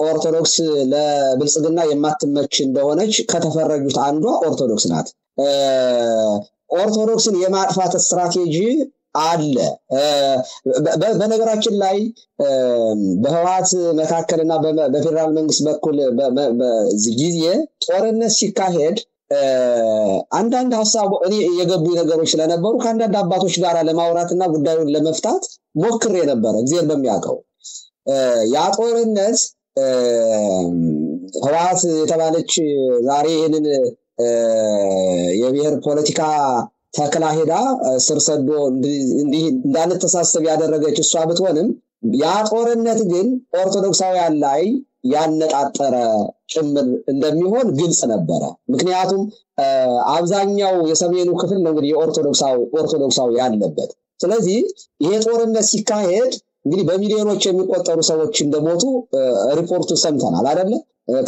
ኦርቶዶክስ ለብልጽግና የማትመች እንደሆነች ከተፈረጁት አንዷ ኦርቶዶክስ ናት ኦርቶዶክስን የማጥፋት ስትራቴጂ አለ በነገራችን ላይ በህዋት መካከልና በፌደራል መንግስት በኩል በዚህ ጊዜ ጦርነት ሲካሄድ አንዳንድ ሐሳብ እኔ የገቡ ነገሮች ስለነበሩ ከአንዳንድ አባቶች ጋር ለማውራትና ጉዳዩን ለመፍታት ሞክሬ ነበር እግዚአብሔር በሚያውቀው ያ ጦርነት ህዋት የተባለች ዛሬ ይሄንን የብሔር ፖለቲካ ተከላ ሄዳ ስር ሰዶ እንዲህ እንዳንተሳሰብ ያደረገች እሷ ብትሆንም ያ ጦርነት ግን ኦርቶዶክሳውያን ላይ ያነጣጠረ ጭምር እንደሚሆን ግልጽ ነበረ ምክንያቱም አብዛኛው የሰሜኑ ክፍል ነው እንግዲህ ኦርቶዶክሳዊ ያለበት ስለዚህ ይሄ ጦርነት ሲካሄድ እንግዲህ በሚሊዮኖች የሚቆጠሩ ሰዎች እንደሞቱ ሪፖርቱ ሰምተናል አይደል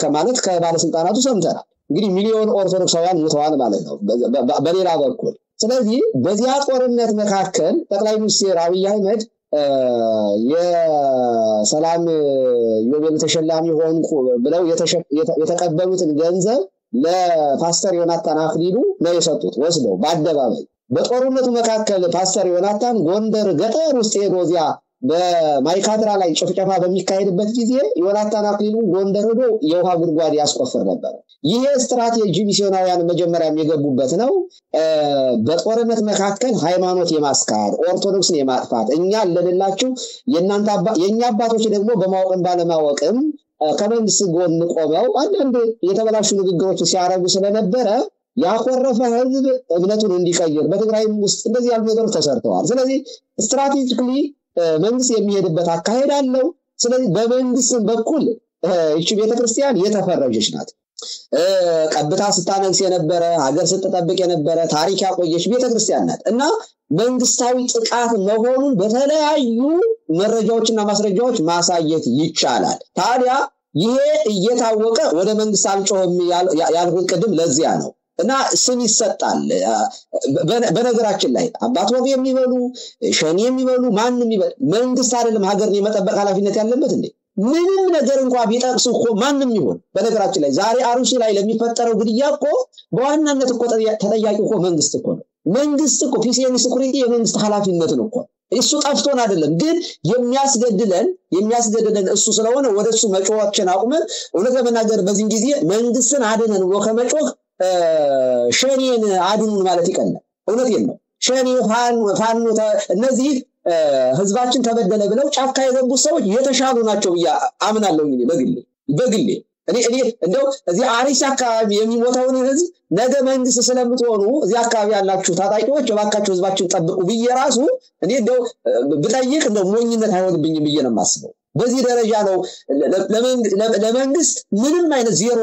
ከማለት ከባለስልጣናቱ ሰምተናል እንግዲህ ሚሊዮን ኦርቶዶክሳውያን ሞተዋል ማለት ነው በሌላ በኩል ስለዚህ በዚያ ጦርነት መካከል ጠቅላይ ሚኒስትር አብይ አህመድ የሰላም ዮቤል ተሸላሚ ሆንኩ ብለው የተቀበሉትን ገንዘብ ለፓስተር ዮናታን አክሊሉ ነው የሰጡት ወስደው በአደባባይ በጦርነቱ መካከል ፓስተር ዮናታን ጎንደር ገጠር ውስጥ ሄዶዚያ በማይካድራ ላይ ጭፍጨፋ በሚካሄድበት ጊዜ ዮናታን አክሊሉ ጎንደር ሄዶ የውሃ ጉድጓድ ያስቆፍር ነበር ይሄ ስትራቴጂ ሚስዮናውያን መጀመሪያ የሚገቡበት ነው በጦርነት መካከል ሃይማኖት የማስካድ ኦርቶዶክስን የማጥፋት እኛ ለሌላችሁ የኛ አባቶች ደግሞ በማወቅም ባለማወቅም ከመንግስት ጎን ቆመው አንዳንድ የተበላሹ ንግግሮች ሲያረጉ ስለነበረ ያኮረፈ ህዝብ እምነቱን እንዲቀይር በትግራይም ውስጥ እንደዚህ ያሉ ነገሮች ተሰርተዋል ስለዚህ ስትራቴጂካሊ መንግስት የሚሄድበት አካሄድ አለው ስለዚህ በመንግስት በኩል እቺ ቤተክርስቲያን የተፈረጀች ናት ቀብታ ስታነግስ የነበረ ሀገር ስትጠብቅ የነበረ ታሪክ ያቆየች ቤተክርስቲያን ናት እና መንግስታዊ ጥቃት መሆኑን በተለያዩ መረጃዎችና ማስረጃዎች ማሳየት ይቻላል። ታዲያ ይሄ እየታወቀ ወደ መንግስት አልጮህም ያልኩት ቅድም ለዚያ ነው እና ስም ይሰጣል። በነገራችን ላይ አባት ወግ የሚበሉ ሸኔ የሚበሉ ማንንም ይበል መንግስት አይደለም ሀገርን የመጠበቅ ኃላፊነት ያለበት እንዴ? ምንም ነገር እንኳን ቢጠቅሱ እኮ ማንንም ይሆን። በነገራችን ላይ ዛሬ አሩሲ ላይ ለሚፈጠረው ግድያ እኮ በዋናነት እኮ ተጠያቂ እኮ መንግስት እኮ ነው። መንግስት እኮ ፒስ ኤንድ ሴኩሪቲ የመንግስት ኃላፊነት ነው እኮ። እሱ ጠፍቶን አይደለም፣ ግን የሚያስገድለን እሱ ስለሆነ ወደሱ መጮሃችን አቁመን እውነት ለመናገር በዚህ ጊዜ መንግስትን አድነን ብሎ ከመጮህ ሸኔን አድኑን ማለት ይቀላል። እውነቴን ነው። ሸኔ ፋኖ እነዚህ ህዝባችን ተበደለ ብለው ጫካ የገቡ ሰዎች የተሻሉ ናቸው አምናለሁ በግሌ እኔ እንደው እዚህ አሪስ አካባቢ የሚሞተውን ህዝብ ነገ መንግስት ስለምትሆኑ እዚህ አካባቢ ያላችሁ ታጣቂዎች እባካችሁ ህዝባችን ጠብቁ ብዬ ራሱ እኔ እንደው ብጠይቅ እንደው ሞኝነት አይሆንብኝም ብዬ ነው የማስበው። በዚህ ደረጃ ነው ለመንግስት ምንም አይነት ዜሮ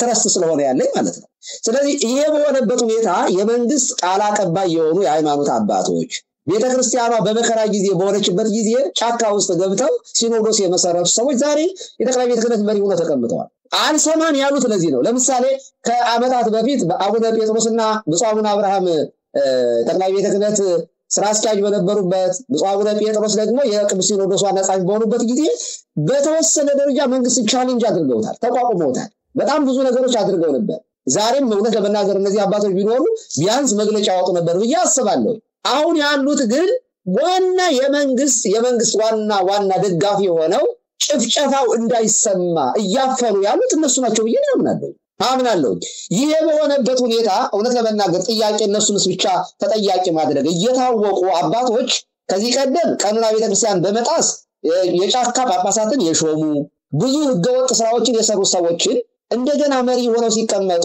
ትረስት ስለሆነ ያለኝ ማለት ነው። ስለዚህ ይሄ በሆነበት ሁኔታ የመንግስት ቃል አቀባይ የሆኑ የሃይማኖት አባቶች ቤተክርስቲያኗ በመከራ ጊዜ በሆነችበት ጊዜ ጫካ ውስጥ ገብተው ሲኖዶስ የመሰረቱ ሰዎች ዛሬ የጠቅላይ ቤተ ክህነት መሪ ሆነው ተቀምጠዋል። አልሰማን ያሉት ለዚህ ነው። ለምሳሌ ከአመታት በፊት አቡነ ጴጥሮስና ብፁዕ አቡነ አብርሃም ጠቅላይ ቤተ ክህነት ስራ አስኪያጅ በነበሩበት ብፁዕ አቡነ ጴጥሮስ ደግሞ የቅዱስ ሲኖዶስ ዋና ጸሐፊ በሆኑበት ጊዜ በተወሰነ ደረጃ መንግስትን ቻሌንጅ አድርገውታል፣ ተቋቁመውታል። በጣም ብዙ ነገሮች አድርገው ነበር። ዛሬም እውነት ለመናገር እነዚህ አባቶች ቢኖሩ ቢያንስ መግለጫ ያወጡ ነበር ብዬ አስባለሁ። አሁን ያሉት ግን ዋና የመንግስት ዋና ደጋፊ ሆነው ጭፍጨፋው እንዳይሰማ እያፈኑ ያሉት እነሱ ናቸው ብዬ አምናለሁ። ይሄ በሆነበት ሁኔታ እውነት ለመናገር ጥያቄ እነሱንስ ብቻ ተጠያቂ ማድረግ እየታወቁ አባቶች ከዚህ ቀደም ቀኖና ቤተክርስቲያን በመጣስ የጫካ ጳጳሳትን የሾሙ ብዙ ህገወጥ ስራዎችን የሰሩ ሰዎችን እንደገና መሪ ሆነው ሲቀመጡ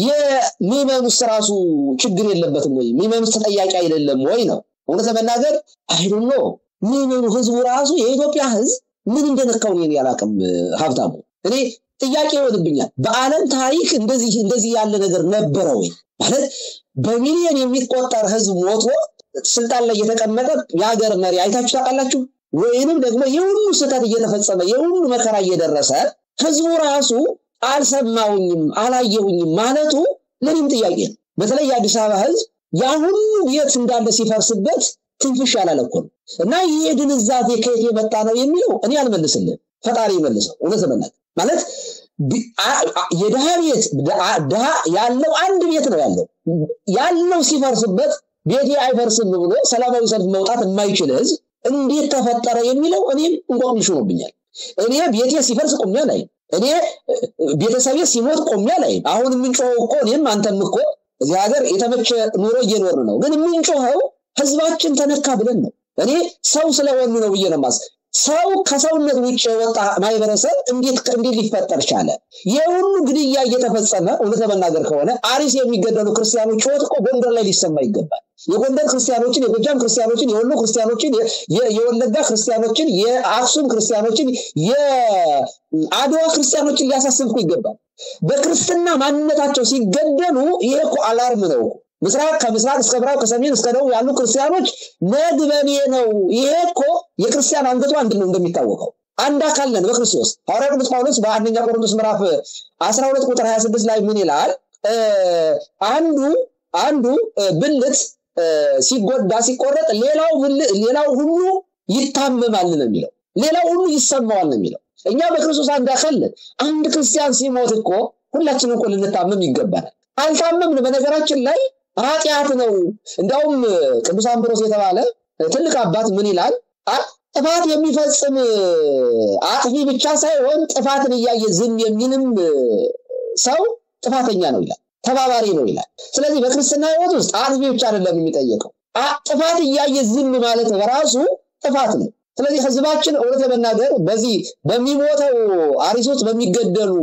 የምዕመኑስ ራሱ ችግር የለበትም ወይ? ምዕመኑስ ተጠያቂ አይደለም ወይ ነው? እውነት ለመናገር አይደለም ነው። ምዕመኑ ህዝቡ ራሱ የኢትዮጵያ ህዝብ ምን እንደነካው ነው ያላቀም ሀብታሙ እኔ ጥያቄ ይወድብኛል። በአለም ታሪክ እንደዚህ ያለ ነገር ነበረ ወይ? ማለት በሚሊዮን የሚቆጠር ህዝብ ሞቶ ስልጣን ላይ የተቀመጠ የሀገር መሪ አይታችሁ ታውቃላችሁ? ወይንም ደግሞ የሁሉ ስህተት እየተፈጸመ የሁሉ መከራ እየደረሰ ህዝቡ ራሱ አልሰማውኝም አላየሁኝም ማለቱ ለኔም ጥያቄ ነው። በተለይ የአዲስ አበባ ህዝብ ያ ሁሉ ቤት እንዳለ ሲፈርስበት ትንፍሽ ያላለኮን እና ይሄ ግንዛቤ ከየት የመጣ ነው የሚለው እኔ አልመልስልህም፣ ፈጣሪ ይመልሰው። እውነት ለመናገር ማለት የድሃ ቤት ድሃ ያለው አንድ ቤት ነው ያለው ሲፈርስበት ቤቴ አይፈርስም ብሎ ሰላማዊ ሰልፍ መውጣት የማይችል ህዝብ እንዴት ተፈጠረ የሚለው እኔም እንቆቅልሽ ሆኖብኛል። እኔ ቤቴ ሲፈርስ ቆሜ ላይ እኔ ቤተሰቤ ሲሞት ቆሜ ላይ አሁን የምንጮኸው እኮ እኔም አንተም እኮ እዚህ ሀገር የተመቸ ኑሮ እየኖርን ነው፣ ግን የምንጮኸው ህዝባችን ተነካ ብለን ነው። እኔ ሰው ስለሆኑ ነው ብዬ ነው ማስ ሰው ከሰውነት ውጭ የወጣ ማይበረሰብ እንዴት ሊፈጠር ቻለ? የሁሉ ግድያ እየተፈጸመ እውነት ለመናገር ከሆነ አሪስ የሚገደሉ ክርስቲያኖች ጮት እኮ ጎንደር ላይ ሊሰማ ይገባል። የጎንደር ክርስቲያኖችን፣ የጎጃም ክርስቲያኖችን፣ የወሎ ክርስቲያኖችን፣ የወለጋ ክርስቲያኖችን፣ የአክሱም ክርስቲያኖችን፣ የአድዋ ክርስቲያኖችን ሊያሳስብኩ ይገባል። በክርስትና ማንነታቸው ሲገደሉ ይሄ እኮ አላርም ነው። ከምስራቅ እስከ ምዕራብ ከሰሜን እስከ ደቡብ ያሉ ክርስቲያኖች ነግበኔ ነው። ይሄ እኮ የክርስቲያን አንገቱ አንድ ነው። እንደሚታወቀው አንድ አካል ነን በክርስቶስ። ሐዋርያው ቅዱስ ጳውሎስ በአንደኛ ቆሮንቶስ ምዕራፍ 12 ቁጥር 26 ላይ ምን ይላል? አንዱ ብልት ሲጎዳ ሲቆረጥ ሌላው ሁሉ ይታመማል ነው የሚለው። ሌላው ሁሉ ይሰማዋል ነው የሚለው። እኛ በክርስቶስ አንድ አካል ነን። አንድ ክርስቲያን ሲሞት እኮ ሁላችንም እኮ ልንታመም ይገባናል። አልታመምን በነገራችን ላይ ኃጢአት ነው። እንደውም ቅዱስ አምብሮስ የተባለ ትልቅ አባት ምን ይላል? ጥፋት የሚፈጽም አጥፊ ብቻ ሳይሆን ጥፋትን እያየ ዝም የሚልም ሰው ጥፋተኛ ነው ይላል፣ ተባባሪ ነው ይላል። ስለዚህ በክርስትና ሕይወት ውስጥ አጥፊ ብቻ አይደለም የሚጠየቀው፣ ጥፋት እያየ ዝም ማለት በራሱ ጥፋት ነው። ስለዚህ ህዝባችን እውነት ለመናገር በዚህ በሚሞተው አሪሶች በሚገደሉ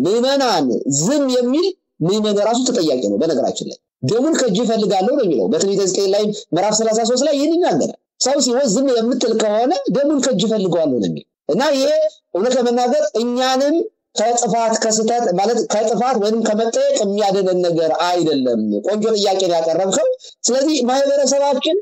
ምዕመናን ዝም የሚል ምዕመን ራሱ ተጠያቂ ነው። በነገራችን ላይ ደሙን ከእጅ ይፈልጋለሁ ነው የሚለው በትንቢተ ሕዝቅኤል ላይ ምዕራፍ 33 ላይ ይህን ይናገራል። ሰው ሲሞት ዝም የምትል ከሆነ ደሙን ከእጅ ይፈልጋለሁ ነው የሚለው እና ይሄ እውነት ለመናገር እኛንም ከጥፋት ከስተት ማለት ከጥፋት ወይንም ከመጠየቅ የሚያድነን ነገር አይደለም። ቆንጆ ጥያቄ ያቀረብከው። ስለዚህ ማህበረሰባችን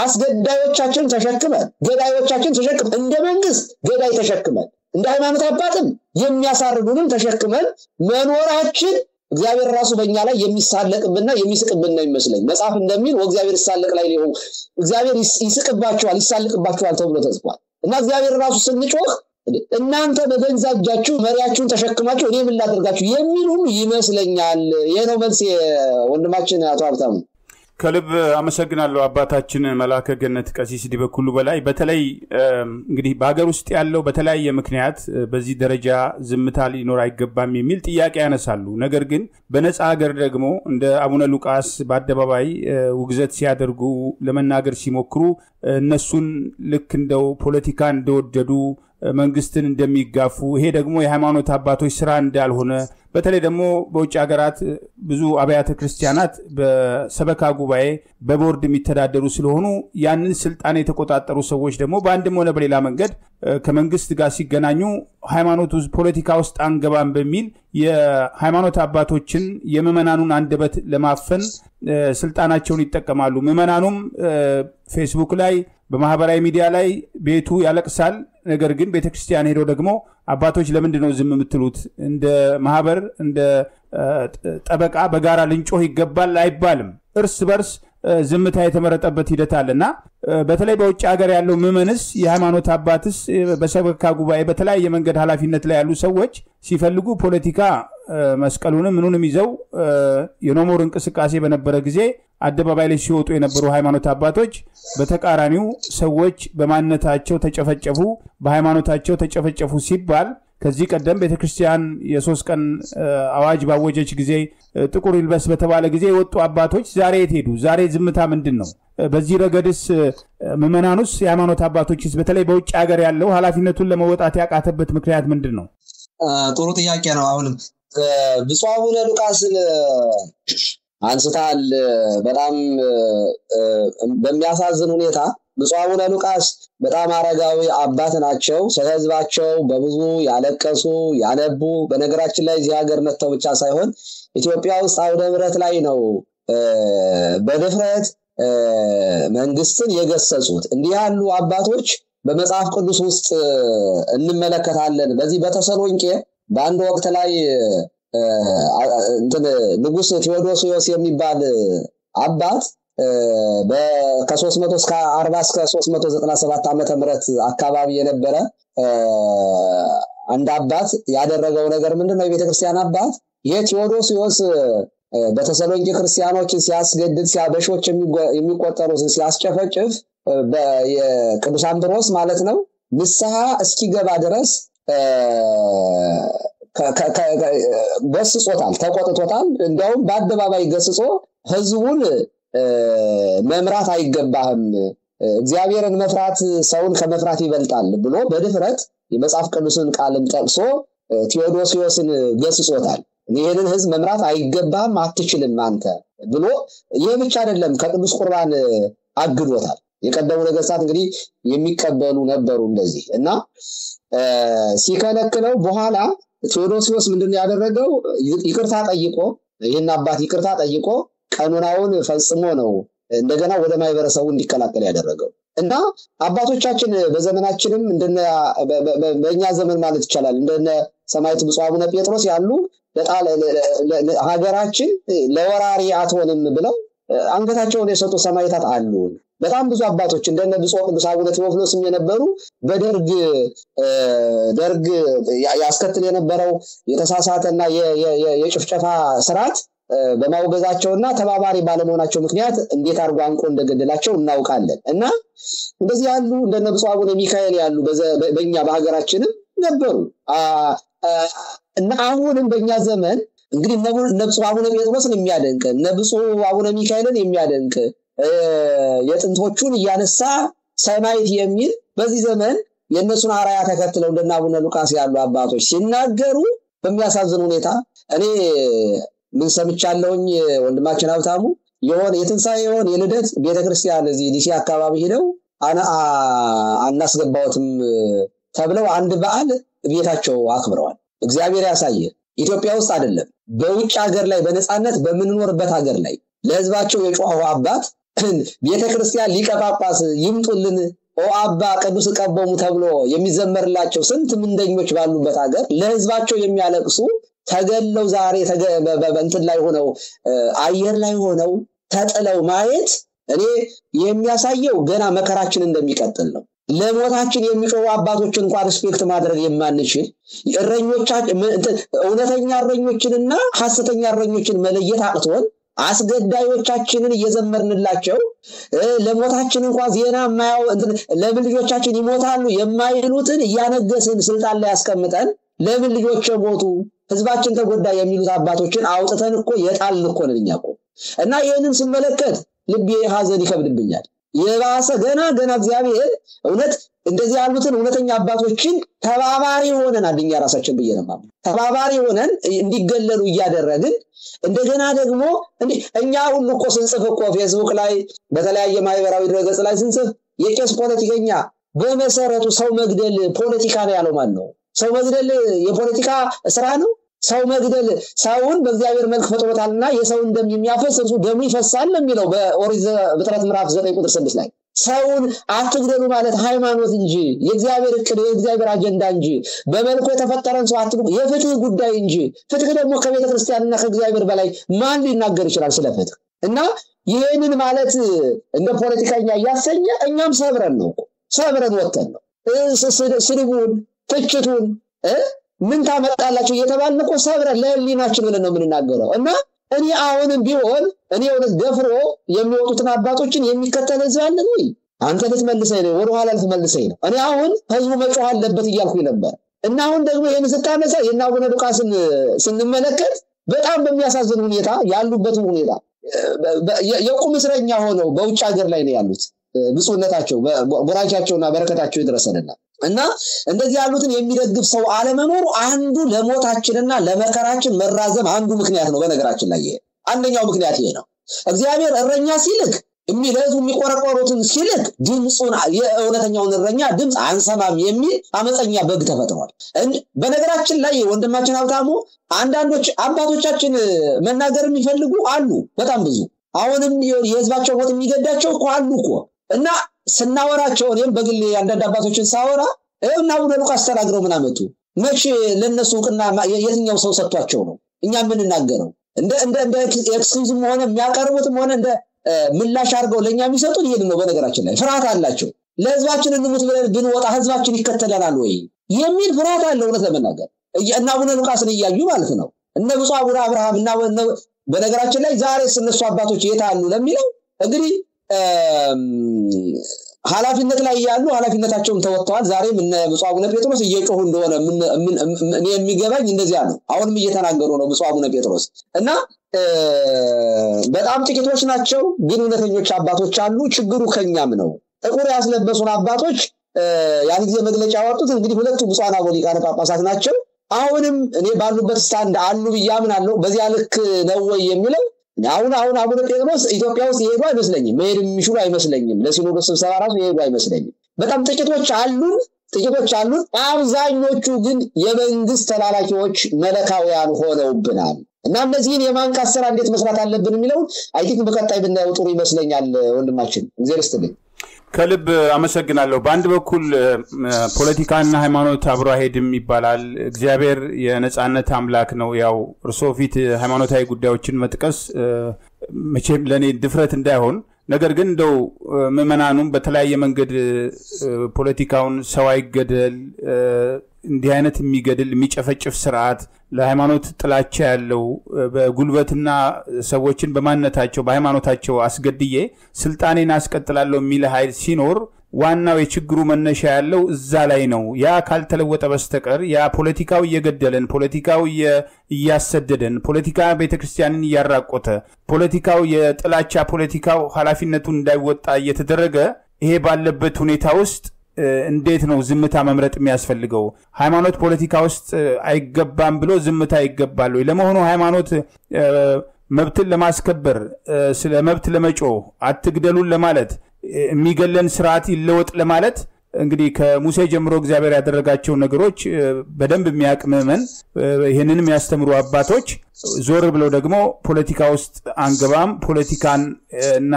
አስገዳዮቻችን ተሸክመን ገዳዮቻችን ተሸክመን እንደ መንግስት ገዳይ ተሸክመን እንደ ሃይማኖት አባትም የሚያሳርዱንም ተሸክመን መኖራችን እግዚአብሔር ራሱ በእኛ ላይ የሚሳለቅብንና የሚስቅብን ነው ይመስለኝ። መጽሐፍ እንደሚል ወእግዚአብሔር ይሳለቅ ላይ ሊሆን እግዚአብሔር ይስቅባቸዋል ይሳለቅባቸዋል ተብሎ ተጽፏል። እና እግዚአብሔር ራሱ ስንጮህ እናንተ በገዛ እጃችሁ መሪያችሁን ተሸክማችሁ እኔ ምን ላድርጋችሁ የሚል ሁሉ ይመስለኛል። ይሄ ነው መልስ ወንድማችን አቶ ሀብታሙ።
ከልብ አመሰግናለሁ አባታችን መላከ ገነት ቀሲስ ዲበኩሉ በላይ። በተለይ እንግዲህ በአገር ውስጥ ያለው በተለያየ ምክንያት በዚህ ደረጃ ዝምታ ሊኖር አይገባም የሚል ጥያቄ ያነሳሉ። ነገር ግን በነፃ ሀገር ደግሞ እንደ አቡነ ሉቃስ በአደባባይ ውግዘት ሲያደርጉ ለመናገር ሲሞክሩ እነሱን ልክ እንደው ፖለቲካ እንደወደዱ መንግስትን እንደሚጋፉ ይሄ ደግሞ የሃይማኖት አባቶች ስራ እንዳልሆነ በተለይ ደግሞ በውጭ ሀገራት ብዙ አብያተ ክርስቲያናት በሰበካ ጉባኤ በቦርድ የሚተዳደሩ ስለሆኑ ያንን ስልጣን የተቆጣጠሩ ሰዎች ደግሞ በአንድም ሆነ በሌላ መንገድ ከመንግስት ጋር ሲገናኙ ሃይማኖት ውስጥ ፖለቲካ ውስጥ አንገባም በሚል የሃይማኖት አባቶችን የምዕመናኑን አንደበት ለማፈን ስልጣናቸውን ይጠቀማሉ። ምዕመናኑም ፌስቡክ ላይ በማህበራዊ ሚዲያ ላይ ቤቱ ያለቅሳል። ነገር ግን ቤተክርስቲያን ሄዶ ደግሞ አባቶች ለምንድነው ዝም የምትሉት? እንደ ማህበር እንደ ጠበቃ በጋራ ልንጮህ ይገባል አይባልም። እርስ በርስ ዝምታ የተመረጠበት ሂደት አለና በተለይ በውጭ ሀገር ያለው ምዕመንስ የሃይማኖት አባትስ በሰበካ ጉባኤ በተለያየ መንገድ ኃላፊነት ላይ ያሉ ሰዎች ሲፈልጉ ፖለቲካ መስቀሉንም ምኑንም ይዘው የኖሞር እንቅስቃሴ በነበረ ጊዜ አደባባይ ላይ ሲወጡ የነበሩ ሃይማኖት አባቶች በተቃራኒው ሰዎች በማንነታቸው ተጨፈጨፉ በሃይማኖታቸው ተጨፈጨፉ ሲባል ከዚህ ቀደም ቤተክርስቲያን የ3 ቀን አዋጅ ባወጀች ጊዜ ጥቁር ይልበስ በተባለ ጊዜ ወጡ አባቶች ዛሬ የት ሄዱ? ዛሬ ዝምታ ምንድነው? በዚህ ረገድስ ምዕመናኑስ የሃይማኖት አባቶችስ በተለይ በውጭ ሀገር ያለው ኃላፊነቱን ለመወጣት ያቃተበት ምክንያት ምንድነው?
ጥሩ ጥያቄ ነው። አሁንም ብፁዕ አቡነ ሉቃስን አንስታል። በጣም በሚያሳዝን ሁኔታ ብፁዕ አቡነ ሉቃስ በጣም አረጋዊ አባት ናቸው። ስለህዝባቸው በብዙ ያለቀሱ ያነቡ። በነገራችን ላይ እዚህ ሀገር መጥተው ብቻ ሳይሆን ኢትዮጵያ ውስጥ አውደ ምሕረት ላይ ነው በድፍረት መንግስትን የገሰጹት። እንዲህ ያሉ አባቶች በመጽሐፍ ቅዱስ ውስጥ እንመለከታለን። በዚህ በተሰሎንቄ በአንድ ወቅት ላይ ንጉስ ቴዎዶሲዮስ የሚባል አባት ከ340 እስከ 397 ዓመተ ምህረት አካባቢ የነበረ አንድ አባት ያደረገው ነገር ምንድነው? የቤተክርስቲያን አባት የቴዎዶሲዮስ በተሰሎንቄ ክርስቲያኖችን ሲያስገድድ ሲያበሾች የሚቆጠሩትን ሲያስጨፈጭፍ የቅዱስ አምብሮስ ማለት ነው ንስሐ እስኪገባ ድረስ ገስጾታል፣ ተቆጥቶታል። እንደውም በአደባባይ ገስጾ ህዝቡን መምራት አይገባህም፣ እግዚአብሔርን መፍራት ሰውን ከመፍራት ይበልጣል ብሎ በድፍረት የመጽሐፍ ቅዱስን ቃልም ጠቅሶ ቴዎዶሲዮስን ገስጾታል። ይሄንን ህዝብ መምራት አይገባህም፣ አትችልም አንተ ብሎ ይሄ ብቻ አይደለም ከቅዱስ ቁርባን አግዶታል። የቀደሙ ነገስታት እንግዲህ የሚቀበሉ ነበሩ እንደዚህ እና ሲከለክለው በኋላ ቴዎዶሲዮስ ምንድነው ያደረገው? ይቅርታ ጠይቆ ይሄን አባት ይቅርታ ጠይቆ ቀኖናውን ፈጽሞ ነው እንደገና ወደ ማህበረሰቡ እንዲቀላቀል ያደረገው። እና አባቶቻችን በዘመናችንም እንደነ በእኛ ዘመን ማለት ይቻላል እንደነ ሰማዕቱ ብፁዕ አቡነ ጴጥሮስ ያሉ ሀገራችን ለወራሪ አትሆንም ብለው አንገታቸውን የሰጡ ሰማዕታት አሉ። በጣም ብዙ አባቶች እንደነ ብፁዕ ቅዱስ አቡነ ቴዎፍሎስም የነበሩ በደርግ ያስከትል የነበረው የተሳሳተና የጭፍጨፋ ሚካኤል በማውገዛቸውና ተባባሪ ባለመሆናቸው ምክንያት እንዴት አርጎ አንቆ እንደገደላቸው እናውቃለን። እና እንደዚህ ያሉ እንደነ ብፁዕ አቡነ ሚካኤል ያሉ በእኛ በሀገራችንም ነበሩ። እና አሁንም በእኛ ዘመን እንግዲህ እነ ብፁዕ አቡነ ጴጥሮስን የሚያደንቅ እነ ብፁዕ አቡነ ሚካኤልን የሚያደንቅ የጥንቶቹን እያነሳ ሰማዕት የሚል በዚህ ዘመን የነሱን አራያ ተከትለው እንደና አቡነ ሉቃስ ያሉ አባቶች ሲናገሩ በሚያሳዝን ሁኔታ እኔ ምን ሰምቻለሁኝ ወንድማችን ሀብታሙ የሆነ የትንሳኤ የሆነ የልደት ቤተክርስቲያን እዚህ ዲሲ አካባቢ ሄደው አናስገባውትም ተብለው አንድ በዓል ቤታቸው አክብረዋል። እግዚአብሔር ያሳየ። ኢትዮጵያ ውስጥ አይደለም በውጭ ሀገር ላይ በነፃነት በምንኖርበት ሀገር ላይ ለህዝባቸው የጮኸው አባት ቤተክርስቲያን ሊቀ ጳጳስ ይምጡልን አባ ቅዱስ ቀቦሙ ተብሎ የሚዘመርላቸው ስንት ምንደኞች ባሉበት ሀገር ለህዝባቸው የሚያለቅሱ ተገለው ዛሬ በእንትን ላይ ሆነው አየር ላይ ሆነው ተጥለው ማየት እኔ የሚያሳየው ገና መከራችን እንደሚቀጥል ነው። ለሞታችን የሚጮሁ አባቶች እንኳን ሪስፔክት ማድረግ የማንችል እረኞቻችን እውነተኛ እረኞችንና ሐሰተኛ እረኞችን መለየት አቅቶን አስገዳዮቻችንን እየዘመርንላቸው ለሞታችን እንኳን ዜና ማያው ለምን ልጆቻችን ይሞታሉ የማይሉትን እያነገስን ስልጣን ላይ ያስቀምጠን ለምን ልጆች ሞቱ ህዝባችን ተጎዳ የሚሉት አባቶችን አውጥተን እኮ የጣልን እኮ ነን እኛ እኮ። እና ይሄንን ስመለከት ልቤ ሐዘን ይከብድብኛል። የባሰ ገና እግዚአብሔር እውነት እንደዚህ ያሉትን እውነተኛ አባቶችን ተባባሪ ሆነን አድኛ ራሳችን በየነማም ተባባሪ ሆነን እንዲገለሉ እያደረግን እንደገና ደግሞ እኛ ሁሉ እኮ ስንጽፍ እኮ ፌስቡክ ላይ በተለያየ ማህበራዊ ድረገጽ ላይ ስንጽፍ የቄስ ፖለቲከኛ በመሰረቱ ሰው መግደል ፖለቲካ ነው ያለው ማን ነው? ሰው መግደል የፖለቲካ ስራ ነው? ሰው መግደል ሰውን በእግዚአብሔር መልክ ፈጥሮታልና የሰውን ደም የሚያፈስ እርሱ ደሙ ይፈሳል የሚለው በኦሪት ዘፍጥረት ምዕራፍ 9 ቁጥር 6 ላይ ሰውን አትግደሉ ማለት ሃይማኖት እንጂ የእግዚአብሔር እቅድ የእግዚአብሔር አጀንዳ እንጂ በመልኩ የተፈጠረን ሰው አትግደሉ የፍትህ ጉዳይ እንጂ ፍትህ ደግሞ ከቤተ ክርስቲያንና ከእግዚአብሔር በላይ ማን ሊናገር ይችላል ስለ ፍትህ? እና ይሄንን ማለት እንደ ፖለቲከኛ ያሰኘ እኛም ሰብረን ወተን ነው ስድቡን ትችቱን ምን ታመጣላችሁ እየተባልን እኮ ሰብረን ለህሊናችን ብለን ነው የምንናገረው። እና እኔ አሁንም ቢሆን እኔ እውነት ደፍሮ የሚወጡትን አባቶችን የሚከተል ህዝብ አለ ወይ? አንተ ልትመልሰኝ ነው ወደ ኋላ ልትመልሰኝ ነው። እኔ አሁን ህዝቡ መጮህ አለበት እያልኩኝ ነበር። እና አሁን ደግሞ ይሄን ስታነሳ የእነ አቡነ ሉቃስን ስንመለከት በጣም በሚያሳዝን ሁኔታ ያሉበትን ሁኔታ የቁም እስረኛ ሆነው በውጭ ሀገር ላይ ነው ያሉት። ብፁዕነታቸው በራቻቸውና በረከታቸው ይድረሰንና እና እንደዚህ ያሉትን የሚደግፍ ሰው አለመኖሩ አንዱ ለሞታችንና ለመከራችን መራዘም አንዱ ምክንያት ነው። በነገራችን ላይ አንደኛው ምክንያት ይሄ ነው። እግዚአብሔር እረኛ ሲልክ የሚለዙ የሚቆረቆሩትን ሲልክ ድምጹን የእውነተኛውን እረኛ ድምጽ አንሰማም የሚል አመፀኛ በግ ተፈጥሯል። በነገራችን ላይ ወንድማችን ሀብታሙ አንዳንዶች አባቶቻችን መናገር የሚፈልጉ አሉ በጣም ብዙ አሁንም የህዝባቸው ሞት የሚገዳቸው እኮ አሉ እኮ። እና ስናወራቸው እኔም በግል አንዳንድ አባቶችን ሳወራ እና አቡነ ሉቃስ ተናግረው ምን አመጡ መቼ ለነሱ ቅና የትኛው ሰው ሰጥቷቸው ነው እኛ ምን እናገረው? እንደ ኤክስኪውዝም ሆነ የሚያቀርቡትም ሆነ እንደ ምላሽ አድርገው ለኛ የሚሰጡን ይሄን ነው። በነገራችን ላይ ፍርሃት አላቸው። ለህዝባችን እንሙት ብለን ብንወጣ ህዝባችን ይከተለናል ወይ የሚል ፍርሃት አለ እውነት ለመናገር እና አቡነ ሉቃስን እያዩ ማለት ነው። እነ ብፁዕ አቡነ አብርሃም እና በነገራችን ላይ ዛሬ እነሱ አባቶች የታሉ ለሚለው እንግዲህ ኃላፊነት ላይ ያሉ ኃላፊነታቸውን ተወጥተዋል። ዛሬም እነ ብፁዕ አቡነ ጴጥሮስ እየጮሁ እንደሆነ እኔ የሚገባኝ እንደዚያ ነው። አሁንም እየተናገሩ ነው ብፁዕ አቡነ ጴጥሮስ እና በጣም ጥቂቶች ናቸው ግን እውነተኞች አባቶች አሉ። ችግሩ ከኛም ነው። ጥቁር ያስለበሱን አባቶች ያን ጊዜ መግለጫ ያወጡት እንግዲህ ሁለቱ ብፁዓን አበው ሊቃነ ጳጳሳት ናቸው። አሁንም እኔ ባሉበት ስታንድ አሉ ብያምናለሁ። በዚያ ልክ ነው ወይ የሚለው አሁን አቡነ ጴጥሮስ ኢትዮጵያ ውስጥ ይሄዱ አይመስለኝም። መሄድ የሚችሉ አይመስለኝም። ለሲኖዶስ ስብሰባ ራሱ ይሄዱ አይመስለኝም። በጣም ጥቂቶች አሉን። አብዛኞቹ ግን የመንግስት ተላላኪዎች መለካውያን ሆነውብናል። እና እነዚህን የማንቃት ስራ እንዴት መስራት አለብን የሚለው አይ ቲንክ በቀጣይ ብናየው ጥሩ ይመስለኛል። ወንድማችን እግዚአብሔር ይስጥልኝ።
ከልብ አመሰግናለሁ። በአንድ በኩል ፖለቲካና ሃይማኖት አብሮ አይሄድም ይባላል። እግዚአብሔር የነጻነት አምላክ ነው። ያው እርሶ ፊት ሃይማኖታዊ ጉዳዮችን መጥቀስ መቼም ለኔ ድፍረት እንዳይሆን ነገር ግን እንደው ምዕመናኑም በተለያየ መንገድ ፖለቲካውን ሰው አይገደል እንዲህ አይነት የሚገድል የሚጨፈጭፍ ስርዓት ለሃይማኖት ጥላቻ ያለው በጉልበትና ሰዎችን በማንነታቸው በሃይማኖታቸው አስገድዬ ስልጣኔን አስቀጥላለሁ የሚል ኃይል ሲኖር ዋናው የችግሩ መነሻ ያለው እዛ ላይ ነው። ያ ካልተለወጠ በስተቀር ያ ፖለቲካው እየገደለን ፖለቲካው እያሰደደን ፖለቲካ ቤተክርስቲያንን እያራቆተ ፖለቲካው የጥላቻ ፖለቲካው ኃላፊነቱን እንዳይወጣ እየተደረገ ይሄ ባለበት ሁኔታ ውስጥ እንዴት ነው ዝምታ መምረጥ የሚያስፈልገው? ሃይማኖት ፖለቲካ ውስጥ አይገባም ብሎ ዝምታ ይገባል ወይ? ለመሆኑ ሃይማኖት መብትን ለማስከበር ስለ መብት ለመጮህ አትግደሉን ለማለት የሚገለን ስርዓት ይለወጥ ለማለት እንግዲህ ከሙሴ ጀምሮ እግዚአብሔር ያደረጋቸው ነገሮች በደንብ የሚያቅመመን ይሄንንም ያስተምሩ አባቶች ዞር ብለው ደግሞ ፖለቲካ ውስጥ አንገባም ፖለቲካን እና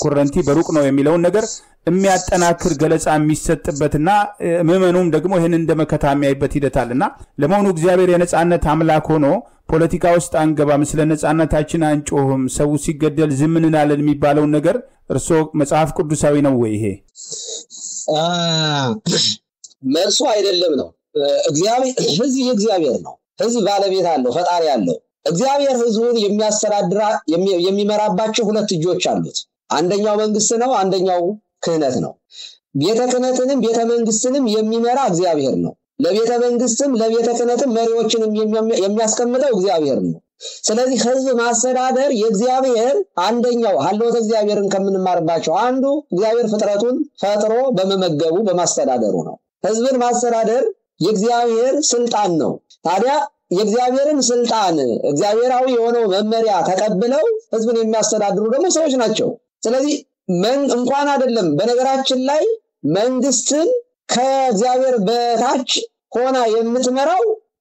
ኮረንቲ በሩቅ ነው የሚለውን ነገር የሚያጠናክር ገለጻ የሚሰጥበትና ምዕመኑም ደግሞ ይሄንን እንደመከታ የሚያይበት ሂደታልና ለመሆኑ እግዚአብሔር የነጻነት አምላክ ሆኖ ፖለቲካ ውስጥ አንገባም ስለ ነጻነታችን አንጮህም ሰው ሲገደል ዝም እንላለን የሚባለው ነገር እርሶ መጽሐፍ ቅዱሳዊ ነው ወይ? ይሄ
መልሱ አይደለም ነው። እግዚአብሔር ህዝብ የእግዚአብሔር ነው። ህዝብ ባለቤት አለው፣ ፈጣሪ አለው። እግዚአብሔር ህዝቡን የሚመራባቸው ሁለት እጆች አሉት። አንደኛው መንግስት ነው፣ አንደኛው ክህነት ነው። ቤተ ክህነትንም ቤተ መንግስትንም የሚመራ እግዚአብሔር ነው። ለቤተ መንግስትም ለቤተ ክህነትም መሪዎችንም የሚያስቀምጠው እግዚአብሔር ነው። ስለዚህ ህዝብ ማስተዳደር የእግዚአብሔር አንደኛው ሀልዎተ እግዚአብሔርን ከምንማርባቸው አንዱ እግዚአብሔር ፍጥረቱን ፈጥሮ በመመገቡ በማስተዳደሩ ነው። ህዝብን ማስተዳደር የእግዚአብሔር ስልጣን ነው። ታዲያ የእግዚአብሔርን ስልጣን እግዚአብሔራዊ የሆነው መመሪያ ተቀብለው ህዝብን የሚያስተዳድሩ ደግሞ ሰዎች ናቸው። ስለዚህ እንኳን አይደለም በነገራችን ላይ መንግስትን ከእግዚአብሔር በታች ሆና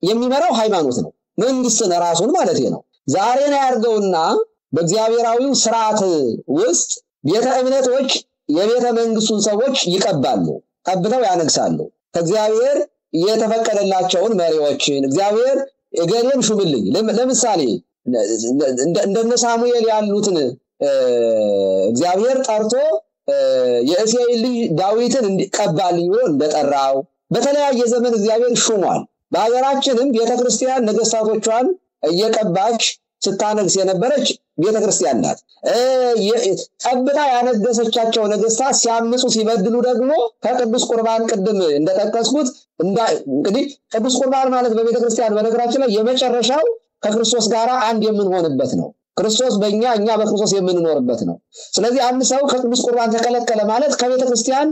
የሚመራው ሃይማኖት ነው። መንግስትን ራሱን ማለት ነው። ዛሬ ነው ያርገውና በእግዚአብሔራዊው ስርዓት ውስጥ ቤተ እምነቶች የቤተ መንግስቱን ሰዎች ይቀባሉ፣ ቀብተው ያነግሳሉ። ከእግዚአብሔር የተፈቀደላቸውን መሪዎችን እግዚአብሔር እገሌን ሹምልኝ ለምሳሌ እንደነ ሳሙኤል ያሉትን እግዚአብሔር ጠርቶ የእሴይ ልጅ ዳዊትን እንዲቀባልኝ እንደጠራው በተለያየ ዘመን እግዚአብሔር ሹሟል። በአገራችንም ቤተክርስቲያን ነገስታቶቿን እየቀባች ስታነግስ የነበረች ቤተክርስቲያን ናት። ቀብታ ያነገሰቻቸው ነገስታት ሲያምፁ ሲበድሉ ደግሞ ከቅዱስ ቁርባን ቅድም እንደተጠቀስኩት እንግዲህ ቅዱስ ቁርባን ማለት በቤተክርስቲያን በነገራችን ላይ የመጨረሻው ከክርስቶስ ጋር አንድ የምንሆንበት ነው። ክርስቶስ በእኛ እኛ በክርስቶስ የምንኖርበት ነው። ስለዚህ አንድ ሰው ከቅዱስ ቁርባን ተከለከለ ማለት ከቤተክርስቲያን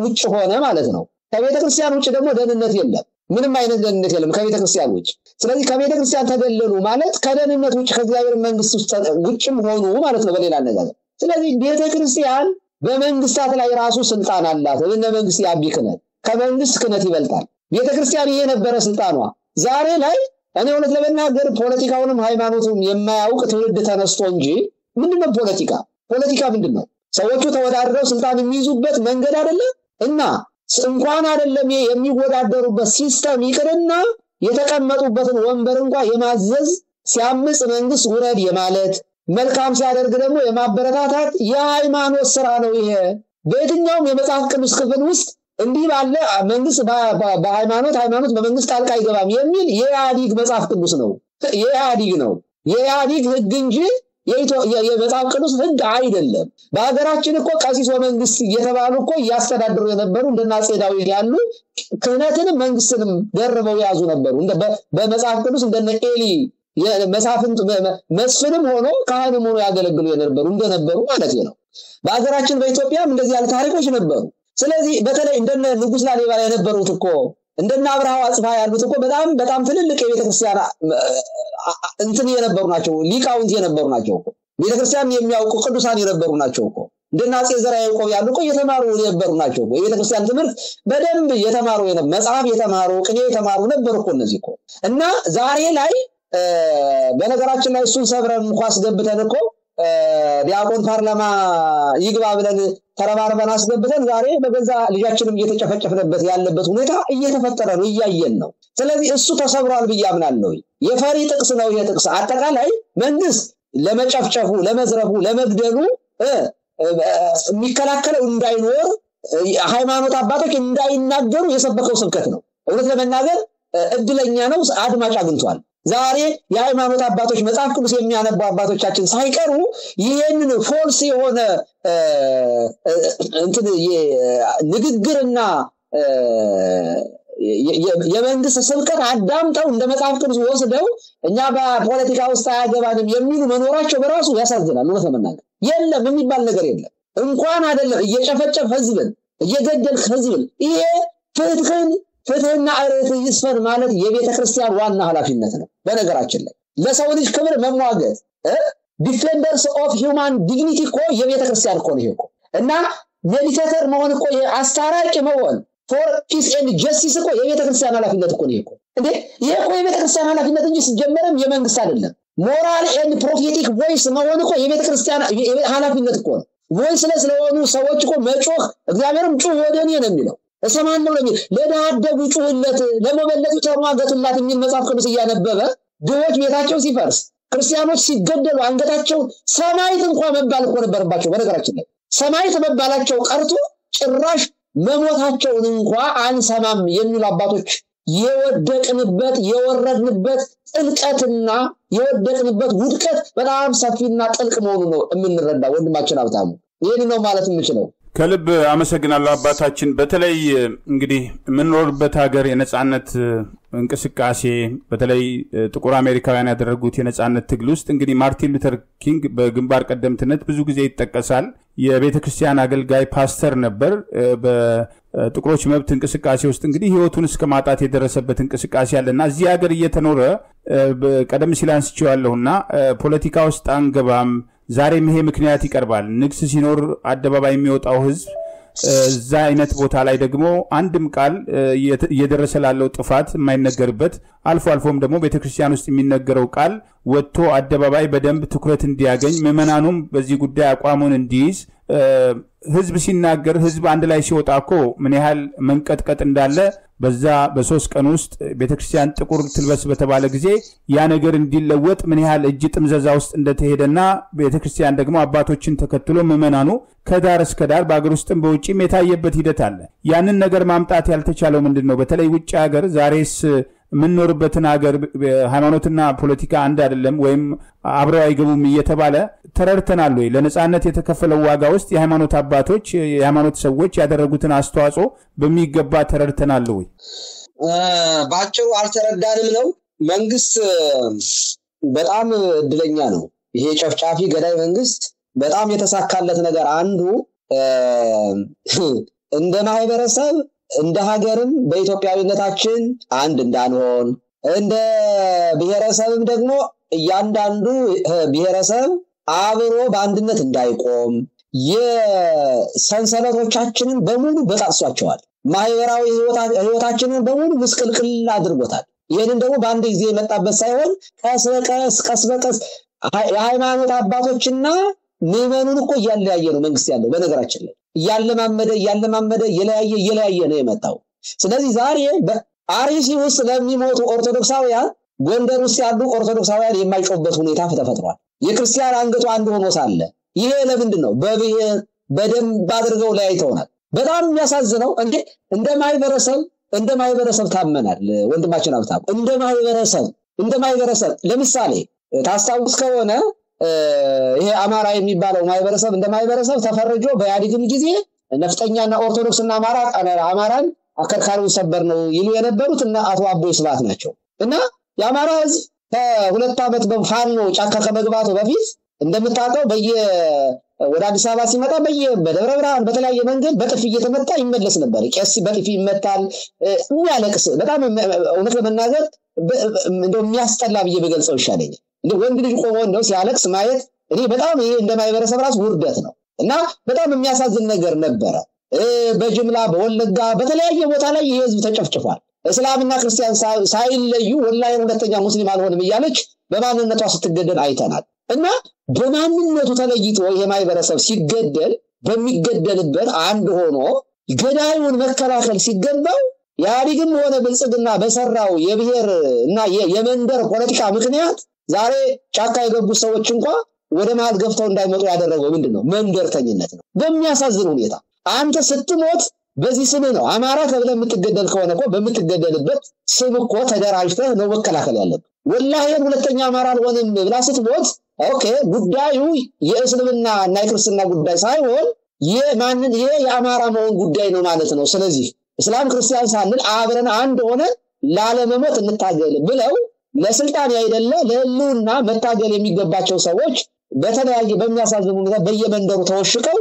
ውጭ ሆነ ማለት ነው። ከቤተክርስቲያን ውጭ ደግሞ ደህንነት የለም። ምንም አይነት ደህንነት የለም ከቤተክርስቲያን ውጭ። ስለዚህ ከቤተክርስቲያን ተገለሉ ማለት ከደህንነት ውጭ ከእግዚአብሔር መንግስት ውጭም ሆኑ ማለት ነው በሌላ አነጋገር። ስለዚህ ቤተክርስቲያን በመንግስታት ላይ ራሱ ስልጣን አላት። እነ መንግስት ያቢ ክህነት ከመንግስት ክህነት ይበልጣል። ቤተክርስቲያን ይሄ ነበረ ስልጣኗ። ዛሬ ላይ እኔ እውነት ለመናገር ፖለቲካውንም ሃይማኖቱም የማያውቅ ትውልድ ተነስቶ እንጂ ምንድነው ፖለቲካ ምንድነው? ሰዎቹ ተወዳድረው ስልጣን የሚይዙበት መንገድ አይደለ? እና እንኳን አይደለም የሚወዳደሩበት ሲስተም ይቅርና የተቀመጡበትን ወንበር እንኳን የማዘዝ ሲያምጽ መንግስት ውረድ የማለት መልካም ሲያደርግ ደግሞ የማበረታታት የሃይማኖት ስራ ነው። ይሄ በየትኛውም የመጽሐፍ ቅዱስ ክፍል ውስጥ እንዲህ ባለ መንግስት በሃይማኖት በመንግስት ጣልቃ አይገባም የሚል የኢህአዲግ መጽሐፍ ቅዱስ ነው። የኢህአዲግ ህግ እንጂ የመጽሐፍ ቅዱስ ህግ አይደለም። በአገራችን እኮ ቀሲስ ወመንግስት እየተባሉ እኮ ያስተዳድሩ የነበሩ እንደና አፄ ዳዊት ያሉ ክህነትንም መንግስትንም ደርበው ያዙ ነበሩ። በመጽሐፍ ቅዱስ እንደነ ኤሊ የመሳፍንት መስፍንም ሆኖ ካህንም ሆኖ ያገለግሉ እንደነበሩ ማለት ነው። በአገራችን በኢትዮጵያም እንደዚህ ያለ ታሪኮች ነበሩ። ስለዚህ በተለይ እንደነ ንጉስ ላሊበላ የነበሩት እኮ እንደነ አብርሃው አጽብሃ ያሉት እኮ በጣም ትልልቅ የቤተክርስቲያን የነበሩ ናቸው። ሊቃውንት የነበሩ ናቸው እኮ ቤተክርስቲያን የሚያውቁ ቅዱሳን የነበሩ ናቸው እኮ። እንደነ አፄ ዘርዓ ያዕቆብ ያሉ እኮ የተማሩ የነበሩ ናቸው እኮ። የቤተክርስቲያን ትምህርት በደንብ የተማሩ መጽሐፍ የተማሩ ቅኔ የተማሩ ነበሩ እኮ እነዚህ እኮ። እና ዛሬ ላይ በነገራችን ላይ እሱን ሰብረን እንኳን አስገብተን እኮ ዲያቆን ፓርላማ ይግባ ብለን ተረባርበን አስገብተን ዛሬ በገዛ ልጃችንም እየተጨፈጨፈበት ያለበት ሁኔታ እየተፈጠረ ነው፣ እያየን ነው። ስለዚህ እሱ ተሰብሯል ብዬ አምናለሁ። የፈሪ ጥቅስ ነው ይሄ ጥቅስ። አጠቃላይ መንግስት ለመጨፍጨፉ፣ ለመዝረፉ፣ ለመግደሉ የሚከላከለው እንዳይኖር ሃይማኖት አባቶች እንዳይናገሩ የሰበከው ስብከት ነው። እውነት ለመናገር እድለኛ ነው፣ አድማጭ አግኝቷል። ዛሬ የሃይማኖት አባቶች መጽሐፍ ቅዱስ የሚያነቡ አባቶቻችን ሳይቀሩ ይሄንን ፎልስ የሆነ ንግግርና የመንግስት ስብከት አዳምጠው እንደ መጽሐፍ ቅዱስ ወስደው እኛ በፖለቲካ ውስጥ አያገባንም የሚሉ መኖራቸው በራሱ ያሳዝናል። እውነት ለመናገር የለም የሚባል ነገር የለም። እንኳን አይደለም እየጨፈጨፍ ህዝብን እየገደልክ ህዝብን ይሄ ፍትህና ርትዕ ይስፈን ማለት የቤተክርስቲያን ዋና ኃላፊነት ነው። በነገራችን ላይ ለሰው ልጅ ክብር መሟገት ዲፌንደርስ ኦፍ ሂውማን ዲግኒቲ እኮ የቤተክርስቲያን እኮ ነው ይሄ እኮ። እና ሜዲቴተር መሆን እኮ አስታራቂ መሆን ፎር ፒስ ኤንድ ጀስቲስ እኮ የቤተ ክርስቲያን ኃላፊነት እኮ ነው እኮ እንዴ ይሄ እኮ የቤተ ክርስቲያን ኃላፊነት እንጂ ሲጀመርም የመንግስት አይደለም ሞራል ኤንድ ፕሮፌቲክ ቮይስ መሆን እኮ የቤተ ክርስቲያን ኃላፊነት እኮ ነው ቮይስ ስለሆኑ ሰዎች እኮ መጮህ እግዚአብሔርም ጩህ ወደኔ ነው የሚለው እሰማን ነው ለሚል ለዳደጉ ጩህለት ለመበለጡ ተማገቱላት የሚል መጽሐፍ ቅዱስ እያነበበ ድሆች ቤታቸው ሲፈርስ ክርስቲያኖች ሲገደሉ አንገታቸው ሰማይት እንኳን መባል እኮ ነበርባቸው በነገራችን ላይ ሰማይት መባላቸው ቀርቶ ጭራሽ መሞታቸውን እንኳን አንሰማም የሚሉ አባቶች የወደቅንበት የወረድንበት ጥልቀትና የወደቅንበት ውድቀት በጣም ሰፊና ጥልቅ መሆኑ ነው የምንረዳ ወንድማችን ሀብታሙ ይሄን ነው ማለት የምችለው
ከልብ አመሰግናለሁ አባታችን በተለይ እንግዲህ የምንኖርበት ሀገር የነጻነት እንቅስቃሴ በተለይ ጥቁር አሜሪካውያን ያደረጉት የነጻነት ትግል ውስጥ እንግዲህ ማርቲን ሉተር ኪንግ በግንባር ቀደምትነት ብዙ ጊዜ ይጠቀሳል የቤተክርስቲያን አገልጋይ ፓስተር ነበር በጥቁሮች መብት እንቅስቃሴ ውስጥ እንግዲህ ህይወቱን እስከ ማጣት የደረሰበት እንቅስቃሴ አለና እዚህ ሀገር እየተኖረ ቀደም ሲል አንስቼዋለሁና ፖለቲካ ውስጥ አንገባም ዛሬም ይሄ ምክንያት ይቀርባል ንግስ ሲኖር አደባባይ የሚወጣው ህዝብ እዛ አይነት ቦታ ላይ ደግሞ አንድም ቃል እየደረሰ ላለው ጥፋት የማይነገርበት አልፎም ደግሞ ቤተክርስቲያን ውስጥ የሚነገረው ቃል ወጥቶ አደባባይ በደንብ ትኩረት እንዲያገኝ ምዕመናኑም በዚህ ጉዳይ አቋሙን እንዲይዝ ህዝብ ሲናገር ህዝብ አንድ ላይ ሲወጣኮ ምን ያህል መንቀጥቀጥ እንዳለ በዛ በ3 ቀን ውስጥ ቤተክርስቲያን ጥቁር ትልበስ በተባለ ጊዜ ያ ነገር እንዲለወጥ ምን ያህል እጅ ጥምዘዛ ውስጥ እንደተሄደና ቤተክርስቲያን ደግሞ አባቶችን ተከትሎ ምዕመናኑ ከዳር እስከ ዳር በአገር ውስጥም በውጪም የታየበት ሂደት አለ ያንን ነገር ማምጣት ያልተቻለው ምንድነው በተለይ ውጪ ሀገር ዛሬስ ምንኖርበትን ሀገር ሃይማኖትና ፖለቲካ አንድ አይደለም ወይም አብረው አይገቡም እየተባለ ተረርተናል ወይ ለነጻነት የተከፈለው ዋጋ ውስጥ የሃይማኖት አባቶች የሃይማኖት ሰዎች ያደረጉትን አስተዋጽኦ በሚገባ ተረርተናል ወይ
ባጭሩ አልተረዳንም ነው መንግስት በጣም እድለኛ ነው ይሄ ጨፍጫፊ ገዳይ መንግስት በጣም የተሳካለት ነገር አንዱ እንደ ማህበረሰብ እንደ ሀገርም በኢትዮጵያዊነታችን አንድ እንዳንሆን እንደ ብሔረሰብም ደግሞ እያንዳንዱ ብሔረሰብ አብሮ በአንድነት እንዳይቆም የሰንሰለቶቻችንን በሙሉ በጣጥሷቸዋል ማህበራዊ ህይወታችንን በሙሉ ምስቅልቅል አድርጎታል ይሄንን ደግሞ በአንድ ጊዜ የመጣበት ሳይሆን ቀስ በቀስ የሃይማኖት አባቶችና ምዕመኑን እኮ እያለያየ ነው መንግስት ያለው በነገራችን ላይ እያለማመደ የለያየ ነው የመጣው ስለዚህ ዛሬ በአርሲ ውስጥ ለሚሞቱ ኦርቶዶክሳውያን ጎንደር ውስጥ ያሉ ኦርቶዶክሳውያን የማይጮበት ሁኔታ ተፈጥሯል የክርስቲያን አንገቱ አንድ ሆኖ ሳለ ይሄ ለምንድን ነው በደንብ አድርገው ለያይተውናል በጣም የሚያሳዝነው እንደ ማህበረሰብ ታመናል ወንድማችን ሀብታሙ እንደ ማህበረሰብ ለምሳሌ ታስታውስ ከሆነ ይሄ አማራ የሚባለው ማህበረሰብ እንደ ማህበረሰብ ተፈርጆ በያዲግም ጊዜ ነፍጠኛና ኦርቶዶክስና አማራን አከርካሪው ሰበር ነው ይሉ የነበሩት እና አቶ አቦይ ስብሐት ናቸው እና የአማራ ህዝብ ከ2 ዓመት በፋኖ ጫካ ከመግባቱ በፊት እንደምታውቀው ወደ አዲስ አበባ ሲመጣ በደብረ ብርሃን በተለያየ መንገድ በጥፊ እየተመታ ይመለስ ነበር ቄስ በጥፊ ይመታል የሚያለቅስ በጣም እውነት ለመናገር እንደው የሚያስጠላ ብዬ በገልጸው ይሻለኛል ወንድ ልጅ ቆሞ እንደው ሲያለቅስ ማየት እኔ በጣም ይሄ እንደማይበረሰብ ራስ ውርደት ነው እና በጣም የሚያሳዝን ነገር ነበር በጅምላ በወለጋ በተለያየ ቦታ ላይ የህዝብ ተጨፍጭፏል እስላምና ክርስቲያን ሳይለዩ ወላሂ ሁለተኛ ሙስሊም አልሆንም እያለች በማንነቷ ስትገደል አይተናል እና በማንነቱ ተለይቶ የማይበረሰብ ሲገደል በሚገደልበት አንድ ሆኖ ገዳዩን መከላከል ሲገባው ያዲግም ሆነ ብልጽግና በሰራው የብሔር እና የመንደር ፖለቲካ ምክንያት ዛሬ ጫካ የገቡ ሰዎች እንኳን ወደ መሃል ገፍተው እንዳይመጡ ያደረገው ምንድነው መንደርተኝነት ነው በሚያሳዝን ሁኔታ አንተ ስትሞት በዚህ ስም ነው አማራ ተብለ የምትገደል ከሆነ እኮ በምትገደልበት ስም እኮ ተደራጅተህ ነው መከላከል ያለብህ ወላሂ ሁለተኛ አማራ አልሆንም ብላ ስትሞት ኦኬ ጉዳዩ የእስልምና እና የክርስትና ጉዳይ ሳይሆን የአማራ መሆን ጉዳይ ነው ማለት ነው ስለዚህ እስላም ክርስቲያን ሳንል አብረን አንድ ሆነ ላለመሞት እንታገል ብለው ለስልጣን ያይደለ ለህልውና መታገል የሚገባቸው ሰዎች በተለያየ በሚያሳዝኑ ሁኔታ በየመንደሩ ተወሽቀው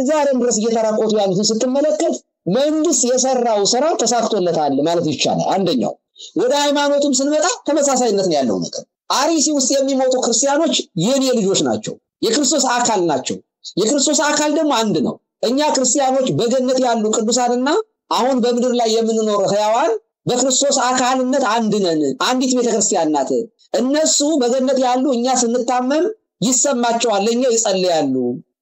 ዛሬም ድረስ እየተራቆቱ ያሉትን ስትመለከት መንግስት የሰራው ስራ ተሳክቶለታል ማለት ይቻላል አንደኛው ወደ ሃይማኖቱም ስንመጣ ተመሳሳይነት ነው ያለው ነገር አርሲ ውስጥ የሚሞቱ ክርስቲያኖች የኔ ልጆች ናቸው የክርስቶስ አካል ናቸው የክርስቶስ አካል ደግሞ አንድ ነው እኛ ክርስቲያኖች በገነት ያሉ ቅዱሳንና አሁን በምድር ላይ የምንኖር ሕያዋን በክርስቶስ አካልነት አንድ ነን። አንዲት ቤተክርስቲያን ናት። እነሱ በገነት ያሉ እኛ ስንታመም ይሰማቸዋል፣ ለኛ ይጸልያሉ።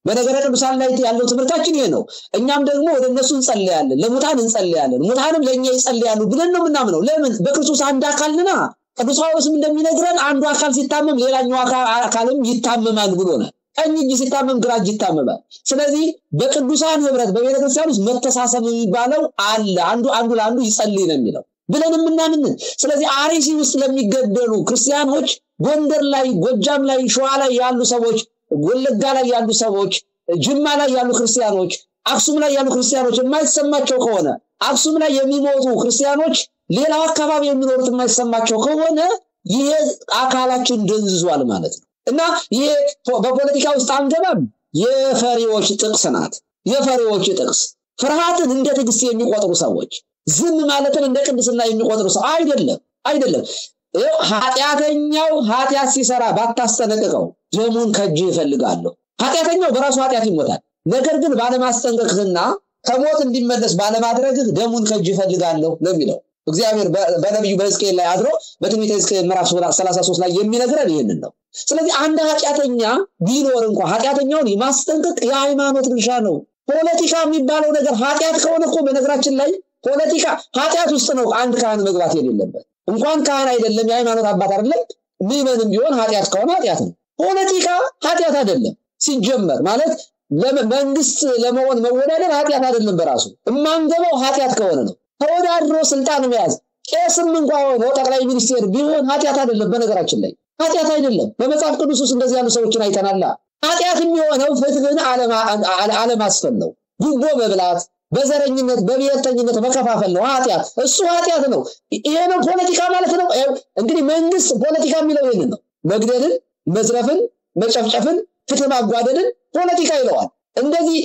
በነገረ ቅዱሳን ላይ ያለው ትምህርታችን ይሄ ነው። እኛም ደግሞ ወደ እነሱ እንጸልያለን፣ ለሙታን እንጸልያለን፣ ሙታንም ለኛ ይጸልያሉ ብለን ነው ምናምነው። ለምን? በክርስቶስ አንድ አካል ነና። ቅዱስ ጳውሎስም እንደሚነግረን አንዱ አካል ሲታመም ሌላኛው አካልም ይታመማል ብሎናል። ቀኝ እጅ ሲታመም ግራ እጅ ይታመማል። ስለዚህ በቅዱሳን ህብረት በቤተክርስቲያን ውስጥ መተሳሰብ የሚባለው አለ። አንዱ ለአንዱ ይጸልይ ነው የሚለው ብለን ምናምን። ስለዚህ አርሲ ውስጥ ለሚገደሉ ክርስቲያኖች ጎንደር ላይ፣ ጎጃም ላይ፣ ሸዋ ላይ ያሉ ሰዎች፣ ወለጋ ላይ ያሉ ሰዎች፣ ጅማ ላይ ያሉ ክርስቲያኖች፣ አክሱም ላይ ያሉ ክርስቲያኖች የማይሰማቸው ከሆነ አክሱም ላይ የሚሞቱ ክርስቲያኖች ሌላው አካባቢ የሚኖሩት የማይሰማቸው ከሆነ ይሄ አካላችን ደንዝዟል ማለት ነው። እና ይሄ በፖለቲካ ውስጥ አንገባም። የፈሪዎች ጥቅስ ናት። የፈሪዎች ጥቅስ ፍርሃትን እንደ ትዕግስት የሚቆጥሩ ሰዎች፣ ዝም ማለትን እንደ ቅድስና የሚቆጥሩ ሰው አይደለም። ኃጢአተኛው ኃጢአት ሲሰራ ባታስጠነቅቀው ደሙን ከእጅ ይፈልጋሉ። ኃጢአተኛው በራሱ ኃጢአት ይሞታል። ነገር ግን ባለማስጠንቀቅህና ከሞት እንዲመለስ ባለማድረግህ ደሙን ከእጅ ይፈልጋለሁ ነው የሚለው እግዚአብሔር በነብዩ በሕዝቅኤል ላይ አድሮ በትንቢተ ሕዝቅኤል ምዕራፍ 33 ላይ የሚነግረን ይሄንን ነው። ስለዚህ አንድ ኃጢአተኛ ቢኖር እንኳን ኃጢአተኛውን የማስጠንቀቅ የሃይማኖት ድርሻ ነው። ፖለቲካ የሚባለው ነገር ኃጢአት ከሆነ እኮ በነገራችን ላይ ፖለቲካ ኃጢአት ውስጥ ነው አንድ ካህን መግባት የሌለበት። እንኳን ካህን አይደለም የሃይማኖት አባት አይደለም ምንም ቢሆን ኃጢአት ከሆነ ኃጢአት ነው። ፖለቲካ ኃጢአት አይደለም ሲጀመር ማለት ለመንግስት ለመሆን መወዳደር ኃጢአት አይደለም በራሱ እማንገባው ኃጢአት ከሆነ ነው። ተወዳድሮ ስልጣን መያዝ ቄስም እንኳን ሆኖ ጠቅላይ ሚኒስቴር ቢሆን ኃጢአት አይደለም። በነገራችን ላይ ኃጢአት አይደለም። በመጽሐፍ ቅዱስ ውስጥ እንደዚህ ያሉ ሰዎችን አይተናል። ኃጢአት የሚሆነው ፍትህን አለማስፈን ነው። ጉቦ መብላት፣ በዘረኝነት በብሔርተኝነት መከፋፈል ነው ኃጢአት። እሱ ኃጢአት ነው። ይሄ ነው ፖለቲካ ማለት ነው። እንግዲህ መንግስት ፖለቲካ የሚለው ይሄንን ነው። መግደልን፣ መዝረፍን፣ መጨፍጨፍን፣ ፍትህ ማጓደልን ፖለቲካ ይለዋል። እንደዚህ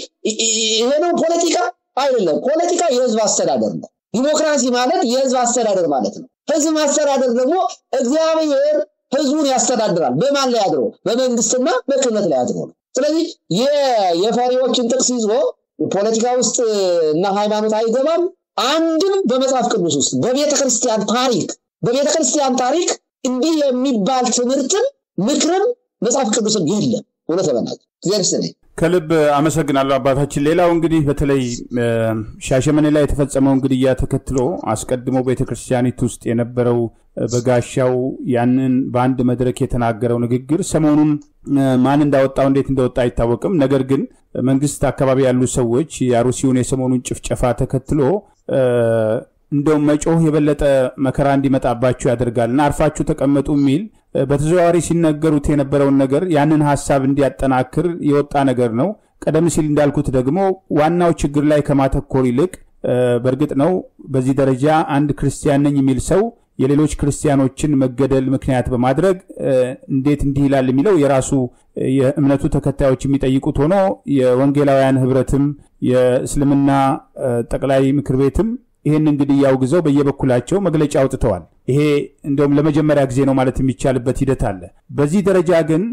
ይሄ ነው ፖለቲካ አይደለም። ፖለቲካ የህዝብ አስተዳደር ነው። ዲሞክራሲ ማለት የህዝብ አስተዳደር ማለት ነው። ህዝብ አስተዳደር ደግሞ እግዚአብሔር ህዝቡን ያስተዳድራል። በማን ላይ አድሮ? በመንግስትና በክህነት ላይ አድሮ ነው። ስለዚህ የፈሪዎችን ጥቅስ ይዞ ፖለቲካ ውስጥ እና ሃይማኖት አይገባም። አንድም በመጽሐፍ ቅዱስ ውስጥ በቤተክርስቲያን ታሪክ እንዲህ የሚባል ትምህርትም ምክርም መጽሐፍ ቅዱስም የለም። እውነት ለመናገር እግዚአብሔር
ከልብ አመሰግናለሁ አባታችን። ሌላው እንግዲህ በተለይ ሻሸመኔ ላይ የተፈጸመው ግድያ ተከትሎ አስቀድሞ ቤተክርስቲያኒቱ ውስጥ የነበረው በጋሻው ያንን በአንድ መድረክ የተናገረው ንግግር ሰሞኑን ማን እንዳወጣው እንዴት እንደወጣ አይታወቅም። ነገር ግን መንግስት አካባቢ ያሉ ሰዎች የአሩሲውን የሰሞኑን ጭፍጨፋ ተከትሎ እንደው መጮህ የበለጠ መከራ እንዲመጣባችሁ ያደርጋልና አርፋችሁ ተቀመጡ የሚል በተዘዋዋሪ ሲነገሩት የነበረውን ነገር ያንን ሐሳብ እንዲያጠናክር የወጣ ነገር ነው። ቀደም ሲል እንዳልኩት ደግሞ ዋናው ችግር ላይ ከማተኮር ይልቅ በእርግጥ ነው በዚህ ደረጃ አንድ ክርስቲያን ነኝ የሚል ሰው የሌሎች ክርስቲያኖችን መገደል ምክንያት በማድረግ እንዴት እንዲህ ይላል የሚለው የራሱ የእምነቱ ተከታዮች የሚጠይቁት ሆኖ የወንጌላውያን ህብረትም የእስልምና ጠቅላይ ምክር ቤትም ይሄን እንግዲህ ያውግዘው በየበኩላቸው መግለጫ አውጥተዋል። ይሄ እንደውም ለመጀመሪያ ጊዜ ነው ማለት የሚቻልበት ሂደት አለ። በዚህ ደረጃ ግን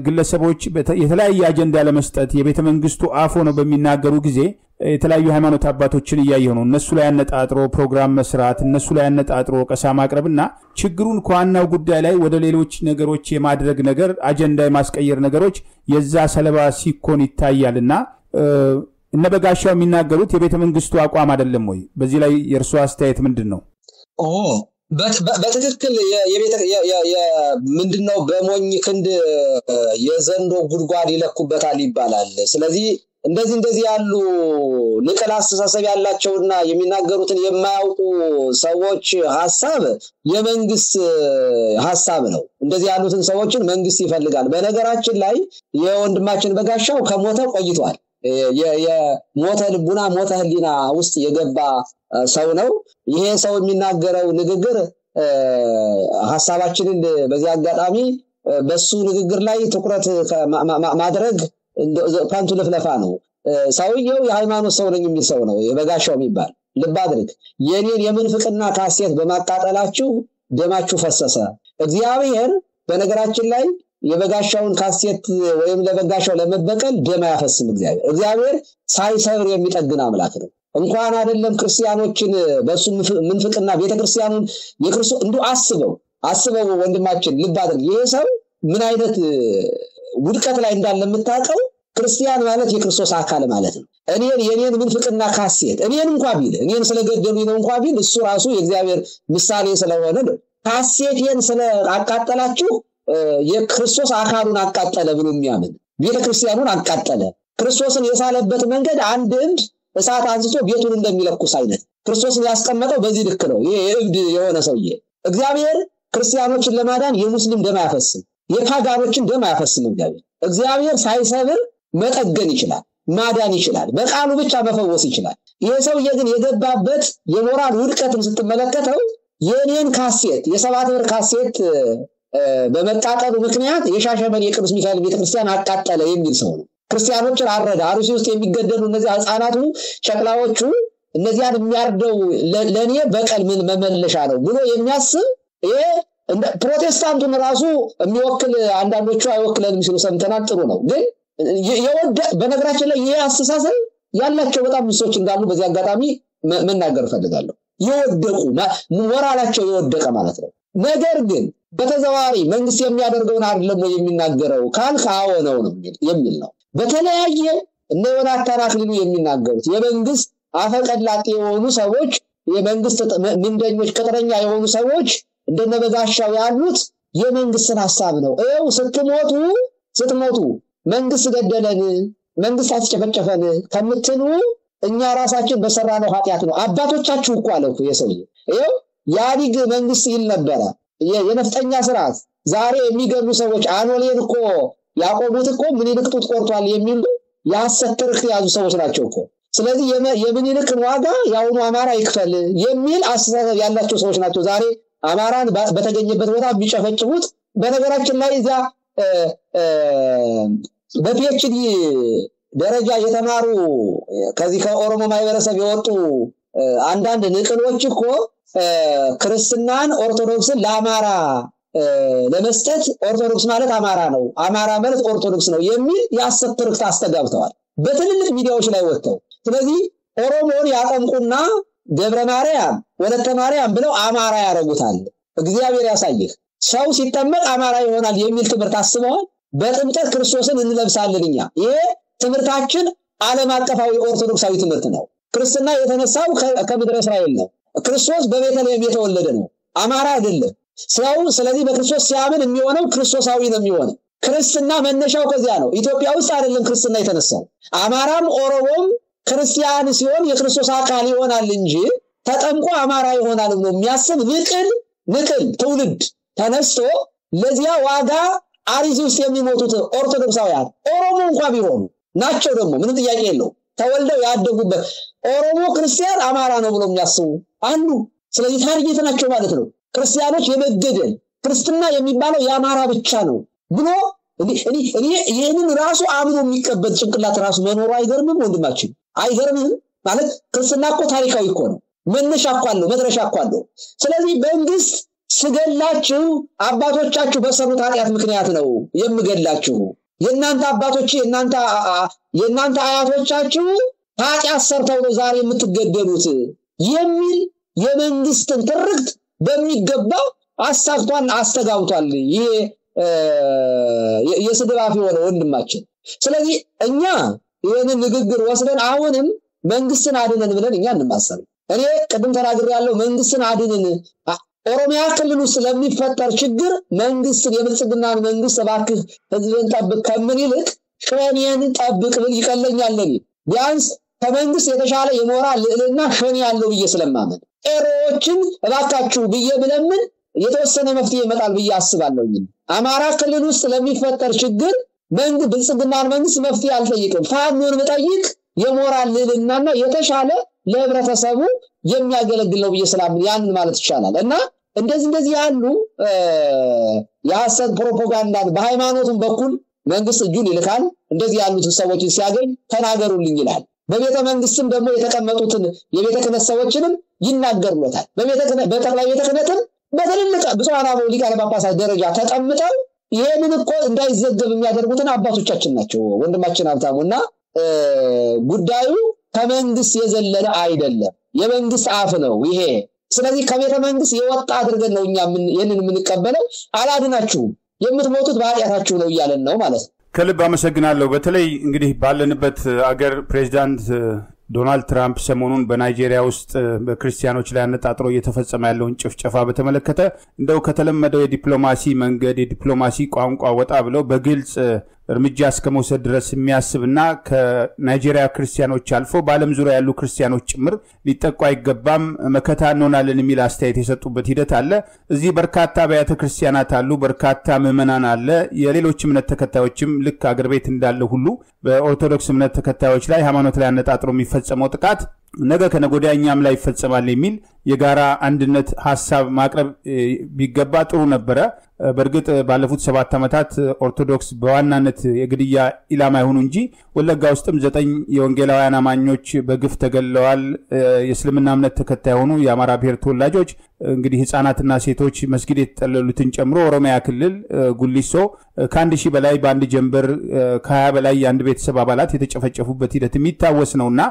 ግለሰቦች የተለያየ አጀንዳ ለመስጠት የቤተ መንግስቱ አፎ ነው በሚናገሩ ጊዜ የተለያዩ ሃይማኖት አባቶችን እያየሁ ነው እነሱ ላይ ያነጣጥሮ ፕሮግራም መስራት፣ እነሱ ላይ ያነጣጥሮ ቀሳ ማቅረብና ችግሩን ከዋናው ጉዳይ ላይ ወደ ሌሎች ነገሮች የማድረግ ነገር አጀንዳ የማስቀየር ነገሮች የዛ ሰለባ ሲኮን ይታያልና እነ በጋሻው የሚናገሩት የቤተ መንግስቱ አቋም አይደለም ወይ? በዚህ ላይ የእርሱ አስተያየት ምንድነው?
በትክክል ምንድነው በሞኝ ክንድ የዘንዶ ጉድጓድ ይለኩበታል ይባላል። ስለዚህ እንደዚህ ያሉ ንቀል አስተሳሰብ ያላቸውና የሚናገሩትን የማያውቁ ሰዎች ሐሳብ የመንግስት ሐሳብ ነው። እንደዚህ ያሉትን ሰዎችን መንግስት ይፈልጋል። በነገራችን ላይ የወንድማችን በጋሻው ከሞተ ቆይቷል። የሞተ ልቡና ሞተ ህሊና ውስጥ የገባ ሰው ነው። ይሄ ሰው የሚናገረው ንግግር ሐሳባችንን በዚህ አጋጣሚ በሱ ንግግር ላይ ትኩረት ማድረግ ከንቱ ልፍለፋ ነው። ሰውየው የሃይማኖት ሰው ነኝ የሚል ሰው ነው የበጋሻው የሚባል። ልብ አድርግ። የኔን የምንፍቅና ካሴት በማቃጠላችሁ ደማችሁ ፈሰሰ። እግዚአብሔር በነገራችን ላይ የበጋሻውን ካሴት ወይም ለበጋሻው ለመበቀል ደም ያፈስም እግዚአብሔር ሳይሰብር የሚጠግን አምላክ ነው። እንኳን አይደለም ክርስቲያኖችን በሱ ምንፍቅና ቤተክርስቲያኑን የክርስቶስ እንዱ አስበው ወንድማችን ልብ አድርግ። ይሄ ሰው ምን አይነት ውድቀት ላይ እንዳለ የምታውቀው ክርስቲያን ማለት የክርስቶስ አካል ማለት ነው። የኔን ምንፍቅና ካሴት እኔን እንኳን ቢል እኔን ስለገደሉኝ ነው እንኳን ቢል እሱ ራሱ የእግዚአብሔር ምሳሌ ስለሆነ ነው። ካሴቴን ስለአቃጠላችሁ የክርስቶስ አካሉን አቃጠለ ብሎ የሚያምን ቤተክርስቲያኑን አቃጠለ። ክርስቶስን የሳለበት መንገድ አንድ እብድ እሳት አንስቶ ቤቱን እንደሚለኩስ አይነት ክርስቶስን ያስቀመጠው በዚህ ልክ ነው። ይሄ እብድ የሆነ ሰውዬ እግዚአብሔር ክርስቲያኖችን ለማዳን የሙስሊም ደም አያፈስም፣ የፓጋኖችን ደም አያፈስም። እግዚአብሔር ሳይሰብር መጠገን ይችላል፣ ማዳን ይችላል፣ በቃሉ ብቻ መፈወስ ይችላል። ይሄ ሰውዬ ግን የገባበት የሞራል ውድቀትን ስትመለከተው የኔን ካሴት የሰባት ብር ካሴት በመቃጠሉ ምክንያት የሻሸመኔ የቅዱስ ሚካኤል ቤተክርስቲያን አቃጠለ የሚል ሰው ነው። ክርስቲያኖችን አረደ። አሩሲ ውስጥ የሚገደሉ እነዚህ ህፃናቱ ሸቅላዎቹ እነዚያን የሚያርደው ለኔ በቀል ምን መመለሻ ነው ብሎ የሚያስብ ይሄ ፕሮቴስታንቱን ራሱ የሚወክል አንዳንዶቹ አይወክለንም ሲሉ ሰምተናል። ጥሩ ነው። ግን በነገራችን ላይ ይሄ አስተሳሰብ ያላቸው በጣም ብዙዎች እንዳሉ በዚህ አጋጣሚ መናገር ፈልጋለሁ። የወደቁ ሞራላቸው የወደቀ ማለት ነው። ነገር ግን በተዘዋዋሪ መንግስት የሚያደርገውን አይደለም የሚናገረው ካልካው ነው የሚል ነው። በተለያየ እነ ዮናታን አክሊሉ የሚናገሩት የመንግስት አፈቀላጤ የሆኑ ሰዎች የመንግስት ምንደኞች ቅጥረኛ የሆኑ ሰዎች እንደነበጋሻው ያሉት የመንግስትን ሐሳብ ነው። ስትሞቱ መንግስት ገደለን መንግስት አስጨፈጨፈን ከምትሉ እኛ ራሳችን በሰራነው ኃጢያት ነው። አባቶቻችሁ እኮ አለው የሰውዬ ያዲግ መንግስት ይል ነበር የነፍጠኛ ስርዓት ዛሬ የሚገሉ ሰዎች አኖሌን እኮ ያቆሙት እኮ ምን ይልቅጡት ቆርጧል የሚሉ ያሰተርክ ያዙ ሰዎች ናቸው እኮ። ስለዚህ የምን ይልቅን ዋጋ ያውኑ አማራ ይክፈል የሚል አስተሳሰብ ያላቸው ሰዎች ናቸው ዛሬ አማራን በተገኘበት ቦታ ቢጨፈጭፉት። በነገራችን ላይ እዛ በፒኤችዲ ደረጃ የተማሩ ከዚህ ከኦሮሞ ማህበረሰብ የወጡ አንዳንድ ንቅሎች እኮ ክርስትናን ኦርቶዶክስን ለአማራ ለመስጠት ኦርቶዶክስ ማለት አማራ ነው፣ አማራ ማለት ኦርቶዶክስ ነው የሚል ያሰተርክት አስተጋብተዋል በትልልቅ ሚዲያዎች ላይ ወጥተው። ስለዚህ ኦሮሞን ያጠምቁና ገብረ ማርያም ወለተ ማርያም ብለው አማራ ያረጉታል። እግዚአብሔር ያሳይህ። ሰው ሲጠመቅ አማራ ይሆናል የሚል ትምህርት አስበዋል። በጥምቀት ክርስቶስን እንለብሳለንኛ። ይሄ ትምህርታችን ዓለም አቀፋዊ ኦርቶዶክሳዊ ትምህርት ነው። ክርስትና የተነሳው ከምድረ እስራኤል ነው። ክርስቶስ በቤተልሔም የተወለደ ነው፣ አማራ አይደለም ሰው። ስለዚህ በክርስቶስ ሲያምን የሚሆነው ክርስቶሳዊ ነው የሚሆነው። ክርስትና መነሻው ከዚያ ነው። ኢትዮጵያ ውስጥ አይደለም ክርስትና የተነሳው። አማራም ኦሮሞም ክርስቲያን ሲሆን የክርስቶስ አካል ይሆናል እንጂ ተጠምቆ አማራ ይሆናል ብሎ የሚያስብ ንቅል ትውልድ ተነስቶ ለዚያ ዋጋ አሪዚ ውስጥ የሚሞቱት ኦርቶዶክሳውያን ኦሮሞ እንኳን ቢሆኑ ናቸው። ደግሞ ምንም ጥያቄ የለው ተወልደው ያደጉበት ኦሮሞ ክርስቲያን አማራ ነው ብሎ የሚያስቡ አሉ። ስለዚህ ታርጌት ናቸው ማለት ነው። ክርስቲያኖች የመገደል ክርስትና የሚባለው የአማራ ብቻ ነው ብሎ እኔ ይሄንን ራሱ አምኖ የሚቀበል ጭንቅላት ራሱ መኖሩ አይገርምም? ወንድማችን አይገርምም? ማለት ክርስትና እኮ ታሪካዊ እኮ ነው። መነሻ እኮ አለው፣ መድረሻ እኮ አለው። ስለዚህ መንግስት ስገላችሁ አባቶቻችሁ በሰሩት ኃጢያት ምክንያት ነው የምገላችሁ። የእናንተ አባቶች የእናንተ አያቶቻችሁ ኃጢያት ሰርተው ነው ዛሬ የምትገደሉት የሚል የመንግስትን ትርክት በሚገባ አስተጋብቷል። ይሄ የስድባፍ የሆነ ወንድማችን። ስለዚህ እኛ ይሄንን ንግግር ወስደን አሁንም መንግስትን አድነን ብለን እኛ እንማሰብ። እኔ ቅድም ተናግሬ ያለው መንግስትን አድነን ኦሮሚያ ክልል ውስጥ ለሚፈጠር ችግር መንግስትን የብልጽግናን መንግስት እባክህ ህዝብን ጠብቅ ከምን ይልቅ ሸኔን ጠብቅ ብል ይቀለኛል። ቢያንስ ከመንግስት የተሻለ የሞራል ልዕልና ሸኔ ያለው ብዬ ስለማመን ኤሮዎችን እባካችሁ ብዬ ብለምን የተወሰነ መፍትሄ ይመጣል ብዬ አስባለሁ። አማራ ክልል ውስጥ ለሚፈጠር ችግር ብልጽግናን መንግስት መፍትሄ አልጠይቅም። ፋኖን ብጠይቅ የሞራል ልዕልናና የተሻለ ለህብረተሰቡ የሚያገለግል ነው ብዬ ስለማመን ያንን ማለት ይቻላል። እና እንደዚህ ያሉ የሐሰት ፕሮፓጋንዳን በሃይማኖቱም በኩል መንግስት እጁን ይልካል። እንደዚህ ያሉት ሰዎችን ሲያገኝ ተናገሩልኝ ይላል። በቤተ መንግስትም ደግሞ የተቀመጡትን የቤተ ክህነት ሰዎችንም ይናገሩለታል። በጠቅላይ ቤተ ክህነትም በትልልቅ ብፁዓን አበው ሊቃነ ጳጳሳት ደረጃ ተቀምጠው ይሄንን እኮ እንዳይዘገብ የሚያደርጉትን አባቶቻችን ናቸው ወንድማችን ሀብታሙና ጉዳዩ ከመንግስት የዘለለ አይደለም የመንግስት አፍ ነው ይሄ ስለዚህ ከቤተ መንግስት የወጣ አድርገን ነው እኛ የንን የምንቀበለው አላድናችሁም የምትሞቱት በኃጢአታችሁ ነው ይያለን ነው ማለት ነው
ከልብ አመሰግናለሁ በተለይ እንግዲህ ባለንበት አገር ፕሬዝዳንት ዶናልድ ትራምፕ ሰሞኑን በናይጄሪያ ውስጥ በክርስቲያኖች ላይ አነጣጥሮ እየተፈጸመ ያለውን ጭፍጨፋ በተመለከተ እንደው ከተለመደው የዲፕሎማሲ መንገድ የዲፕሎማሲ ቋንቋ ወጣ ብለው በግልጽ እርምጃ እስከመውሰድ ድረስ የሚያስብና ከናይጄሪያ ክርስቲያኖች አልፎ በዓለም ዙሪያ ያሉ ክርስቲያኖች ጭምር ሊጠቁ አይገባም መከታ እንሆናለን የሚል አስተያየት የሰጡበት ሂደት አለ እዚህ በርካታ አብያተ ክርስቲያናት አሉ በርካታ ምዕመናን አለ የሌሎች እምነት ተከታዮችም ልክ አገር ቤት እንዳለ ሁሉ በኦርቶዶክስ እምነት ተከታዮች ላይ ሃይማኖት ላይ አነጣጥሮ የሚፈጸመው ጥቃት ነገ ከነጎዳኛም ላይ ይፈጸማል የሚል የጋራ አንድነት ሐሳብ ማቅረብ ቢገባ ጥሩ ነበር በርግጥ ባለፉት 7 ዓመታት ኦርቶዶክስ በዋናነት የግድያ ኢላማ ይሁኑ እንጂ ወለጋ ውስጥም 9 የወንጌላውያን አማኞች በግፍ ተገለዋል የእስልምና እምነት ተከታይ ሆኑ የአማራ ብሔር ተወላጆች እንግዲህ ህፃናትና ሴቶች መስጊድ የተጠለሉትን ጨምሮ ኦሮሚያ ክልል ጉሊሶ ከ1000 በላይ በአንድ ጀንበር ከ20 በላይ የአንድ ቤተሰብ አባላት የተጨፈጨፉበት ሂደት የሚታወስ ነውና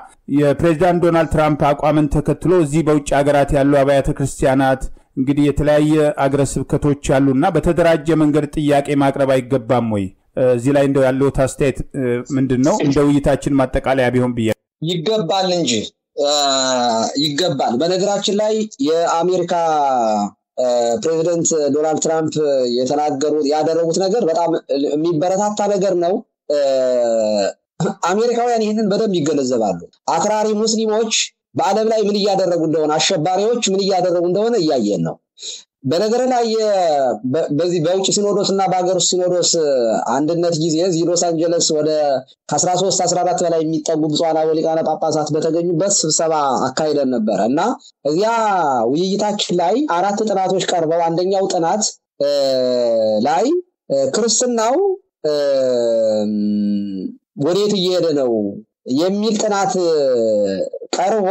የፕሬዝዳንት ዶናልድ ትራምፕ አቋምን ተከትሎ እዚህ በውጭ ሀገራት ያሉ አብያተ ክርስቲያናት እንግዲህ የተለያየ አገረ ስብከቶች ያሉና በተደራጀ መንገድ ጥያቄ ማቅረብ አይገባም ወይ እዚህ ላይ እንደው ያለው አስተያየት ምንድነው እንደ ውይይታችን ማጠቃለያ ቢሆን
ይገባል እንጂ ይገባል በነገራችን ላይ የአሜሪካ ፕሬዝዳንት ዶናልድ ትራምፕ ያደረጉት ነገር በጣም የሚበረታታ ነገር ነው አሜሪካውያን ይሄንን በደንብ ይገነዘባሉ አክራሪ ሙስሊሞች በአለም ላይ ምን ያደረጉ እንደሆነ አሸባሪዎች ምን ያደረጉ እንደሆነ ያያየን ነው በነገር ላይ በዚህ በውጭ ሲኖዶስና በአገር ሲኖዶስ አንድነት ጊዜ ሎስ አንጀለስ ወደ 13 14 በላይ የሚጠጉ ብፁዓን ሊቃነ ጳጳሳት በተገኙበት ስብሰባ አካሂደን ነበር እና እዚያ ውይይታችን ላይ 4 ጥናቶች ቀርበው አንደኛው ጥናት ላይ ክርስትናው ወዴት እየሄደ ነው የሚል ጥናት ቀርቦ